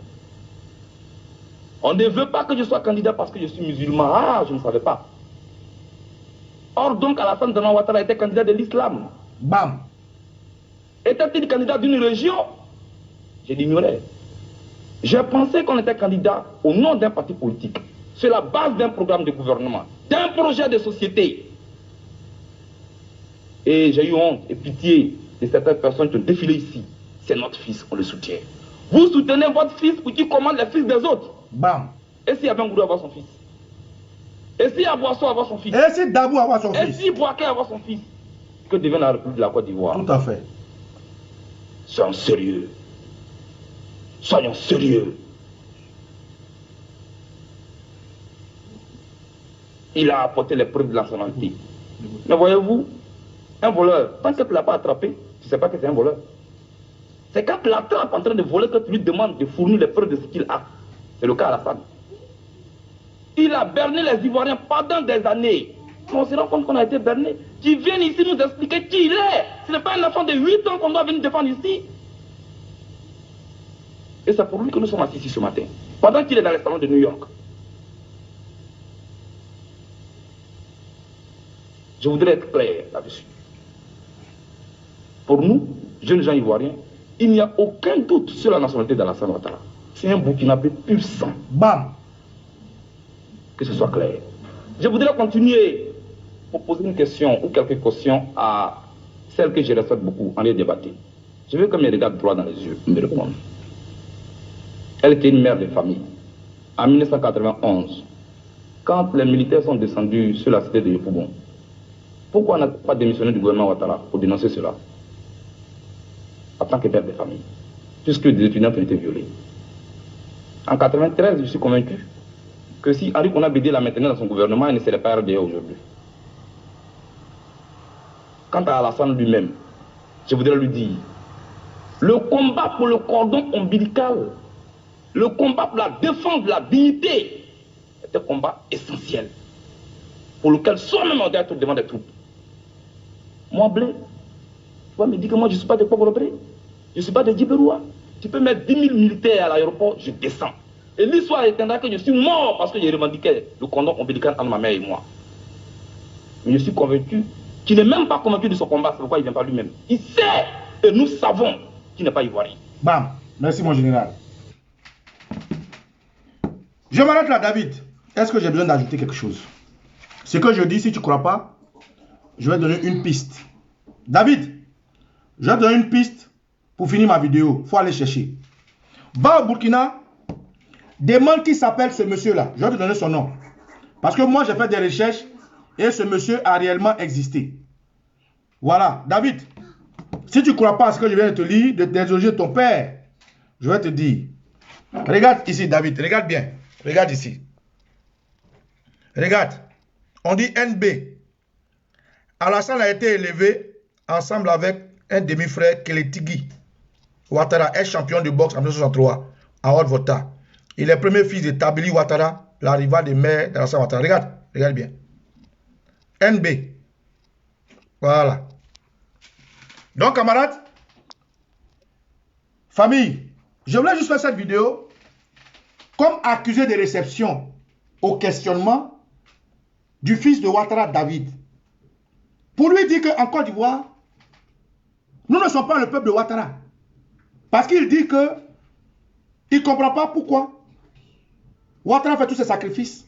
On ne veut pas que je sois candidat parce que je suis musulman. Ah, je ne savais pas. Or donc Alassane Dramane Ouattara était candidat de l'islam. Bam. Était-il candidat d'une région? Je l'ignorais. J'ai pensé qu'on était candidat au nom d'un parti politique, sur la base d'un programme de gouvernement, d'un projet de société. Et j'ai eu honte et pitié de certaines personnes qui ont défilé ici. C'est notre fils, on le soutient. Vous soutenez votre fils pour qu'il commande les fils des autres. Bam. Et si Abengourou avoir son fils? Et si Abouasso avoir son fils? Et si Dabou avoir son fils? Et si Bouaké avoir son fils? Que devient la République de la Côte d'Ivoire? Tout à fait. Soyons sérieux. Soyons sérieux. Il a apporté les preuves de la nationalité. Mais voyez-vous, un voleur, tant que tu ne l'as pas attrapé, tu ne sais pas que c'est un voleur. C'est quand tu l'attrapes en train de voler que tu lui demandes de fournir les preuves de ce qu'il a. C'est le cas Alassane. Il a berné les Ivoiriens pendant des années. On se rend compte qu'on a été berné. Qui viennent ici nous expliquer qui il est. Ce n'est pas un enfant de 8 ans qu'on doit venir défendre ici. Et c'est pour lui que nous sommes assis ici ce matin. Pendant qu'il est dans les salons de New York. Je voudrais être clair là-dessus. Pour nous, jeunes gens ivoiriens, il n'y a aucun doute sur la nationalité d'Alassane Ouattara. C'est un Burkinabé pur sang. Bam. Que ce soit clair. Je voudrais continuer pour poser une question ou quelques questions à celle que je respecte beaucoup en les débattre. Je veux qu'elle me regarde droit dans les yeux, me répondre. Elle était une mère de famille. En 1991, quand les militaires sont descendus sur la cité de Yopougon, pourquoi on n'a pas démissionné du gouvernement Ouattara pour dénoncer cela? En tant que père de famille, puisque des étudiants ont été violés. En 1993, je suis convaincu que si Henri Konan-Bédié l'a maintenu dans son gouvernement, il ne serait pas RDA aujourd'hui. Quant à Alassane lui-même, je voudrais lui dire, le combat pour le cordon ombilical, le combat pour la défense de la dignité, est un combat essentiel, pour lequel soi-même on doit être devant des troupes. Moi, Blé, tu vas me dire que moi je ne suis pas de Pogorobré, je ne suis pas de Djiberoua. Tu peux mettre 10 000 militaires à l'aéroport, je descends. Et l'histoire éteindra que je suis mort parce que j'ai revendiqué le cordon ombilical entre ma mère et moi. Mais je suis convaincu qu'il n'est même pas convaincu de son combat, c'est pourquoi il ne vient pas lui-même. Il sait, et nous savons qu'il n'est pas ivoirien. Bam. Merci mon général. Je m'arrête là, David. Est-ce que j'ai besoin d'ajouter quelque chose? Ce que je dis, si tu ne crois pas, je vais donner une piste. David, je vais donner une piste pour finir ma vidéo. Il faut aller chercher. Va au Burkina, demande qui s'appelle ce monsieur-là. Je vais te donner son nom. Parce que moi, j'ai fait des recherches et ce monsieur a réellement existé. Voilà, David, Si tu ne crois pas à ce que je viens de te lire, de t'interroger ton père, je vais te dire. Regarde ici, David, regarde bien. Regarde ici. Regarde. On dit NB. Alassane a été élevé ensemble avec un demi-frère Keletigui Ouattara, ex-champion de boxe en 1963 à Haute-Volta. Il est le premier fils de Tabili Ouattara, la rivale des mères d'Alassane Ouattara. Regarde, regarde bien. NB. Voilà. Donc, camarades, famille, je voulais juste faire cette vidéo comme accusé de réception au questionnement du fils de Ouattara, David. Pour lui dire qu'en Côte d'Ivoire, nous ne sommes pas le peuple de Ouattara. Parce qu'il dit que il ne comprend pas pourquoi Ouattara fait tous ses sacrifices.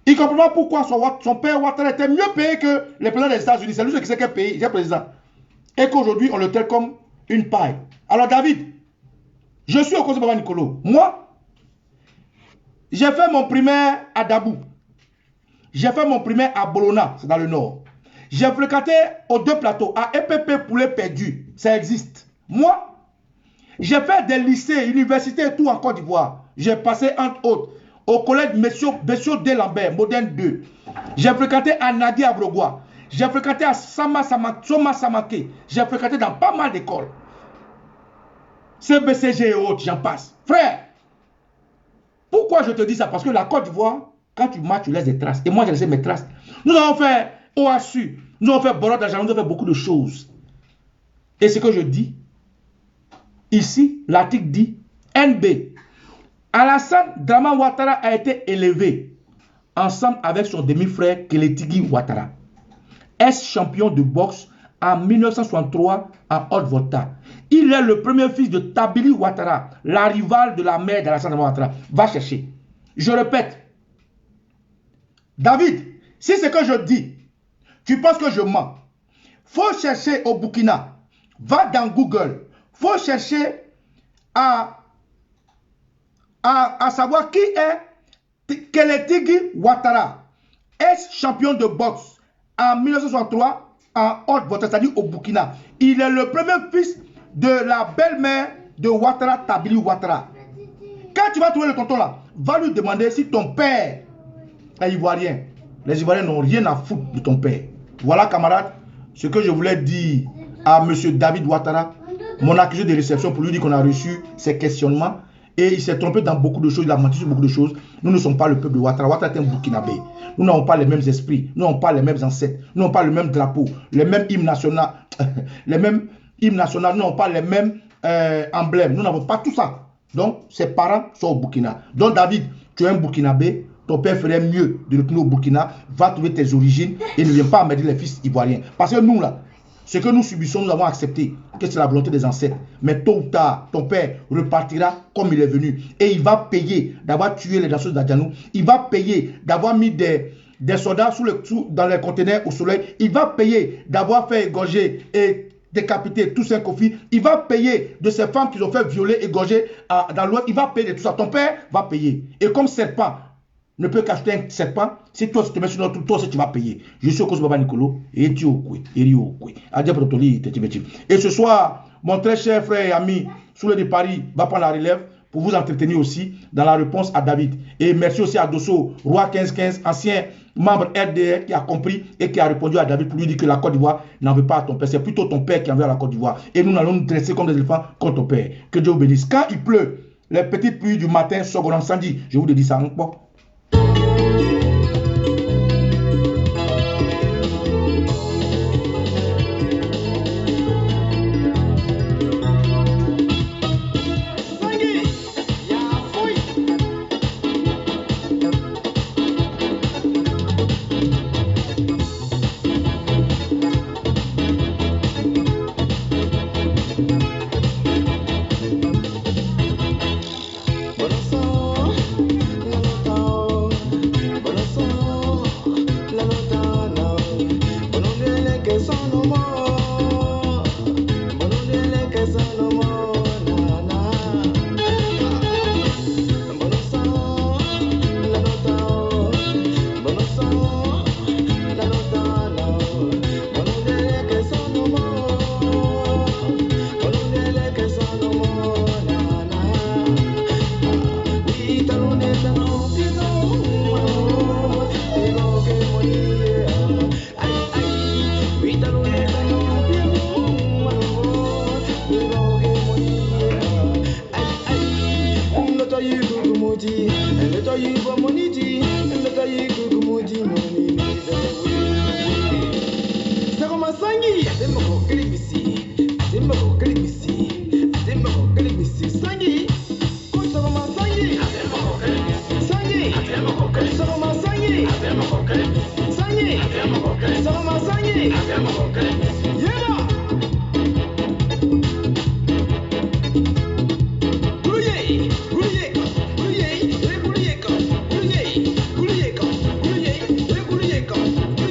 Il ne comprend pas pourquoi son père Ouattara était mieux payé que les présidents des États-Unis. C'est lui qui sait quel pays il est président. Et qu'aujourd'hui, on le traite comme une paille. Alors David, je suis au Kosi Baba Nicolo. Moi, j'ai fait mon primaire à Dabou. J'ai fait mon primaire à Bologna, c'est dans le nord. J'ai fréquenté aux deux plateaux, à EPP Poulet Perdu. Ça existe. Moi, j'ai fait des lycées, universités et tout en Côte d'Ivoire. J'ai passé entre autres au collège Bessio de Lambert, Moderne 2. J'ai fréquenté à Nagui Abrogua. J'ai fréquenté à Soma Samake. J'ai fréquenté dans pas mal d'écoles. CBCG et autres, j'en passe. Frère, pourquoi je te dis ça? Parce que la Côte d'Ivoire, quand tu marches, tu laisses des traces. Et moi, j'ai laissé mes traces. Nous avons fait OASU, nous avons fait Borot d'Argent, nous avons fait beaucoup de choses. Et ce que je dis, ici, l'article dit, NB, Alassane Draman Ouattara a été élevé ensemble avec son demi-frère Keletigui Ouattara, ex-champion de boxe en 1963 à Haute-Volta. Il est le premier fils de Tabili Ouattara, la rivale de la mère d'Alassane Draman Ouattara. Va chercher. Je répète, David, si c'est que je dis, tu penses que je mens, faut chercher au Burkina, va dans Google, faut chercher à savoir qui est Keletigui Ouattara, ex-champion de boxe en 1963 en Haute-Volta, c'est-à-dire au Burkina. Il est le premier fils de la belle-mère de Ouattara, Tabili Ouattara. Quand tu vas trouver le tonton là, va lui demander si ton père est ivoirien. Les Ivoiriens n'ont rien à foutre de ton père. Voilà, camarades, ce que je voulais dire à M. David Ouattara, mon accusé de réception, pour lui dire qu'on a reçu ses questionnements. Et il s'est trompé dans beaucoup de choses, il a menti sur beaucoup de choses. Nous ne sommes pas le peuple de Ouattara. Ouattara est un Burkinabé. Nous n'avons pas les mêmes esprits, nous n'avons pas les mêmes ancêtres, nous n'avons pas le même drapeau, les mêmes hymnes nationaux, nous n'avons pas les mêmes emblèmes, nous n'avons pas tout ça. Donc, ses parents sont au Burkina. Donc, David, tu es un Burkinabé, ton père ferait mieux de retourner au Burkina, va trouver tes origines et ne viens pas emmerder les fils ivoiriens. Parce que nous, là, ce que nous subissons, nous avons accepté que c'est la volonté des ancêtres. Mais tôt ou tard, ton père repartira comme il est venu. Et il va payer d'avoir tué les danseuses d'Adjanou. Il va payer d'avoir mis des soldats dans les conteneurs au soleil. Il va payer d'avoir fait égorger et décapiter tous ces Kofi. Il va payer de ces femmes qui ont fait violer, égorger dans l'ouest. Il va payer de tout ça. Ton père va payer. Et comme serpent ne peut qu'acheter un serpent, si toi tu te mets sur notre toi aussi tu vas payer. Je suis au Kosi Baba Nicolo et tu au Koué, et Rio au Koué. Et ce soir, mon très cher frère et ami Soulé de Paris va prendre la relève pour vous entretenir aussi dans la réponse à David. Et merci aussi à Dosso, Roi 1515, ancien membre RDR qui a compris et qui a répondu à David pour lui dire que la Côte d'Ivoire n'en veut pas à ton père. C'est plutôt ton père qui en veut à la Côte d'Ivoire. Et nous allons nous dresser comme des éléphants contre ton père. Que Dieu vous bénisse. Quand il pleut, les petites pluies du matin, Sogoran Sandi, je vous le dis ça encore.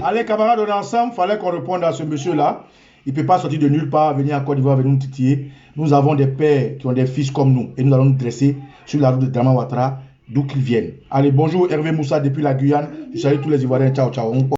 Allez, camarades, on est ensemble. Il fallait qu'on réponde à ce monsieur-là. Il ne peut pas sortir de nulle part, venir en Côte d'Ivoire venir nous titiller. Nous avons des pères qui ont des fils comme nous. Et nous allons nous dresser sur la route de Dramane Ouattara, d'où qu'ils viennent. Allez, bonjour Hervé Moussa depuis la Guyane. Je salue tous les Ivoiriens. Ciao, ciao.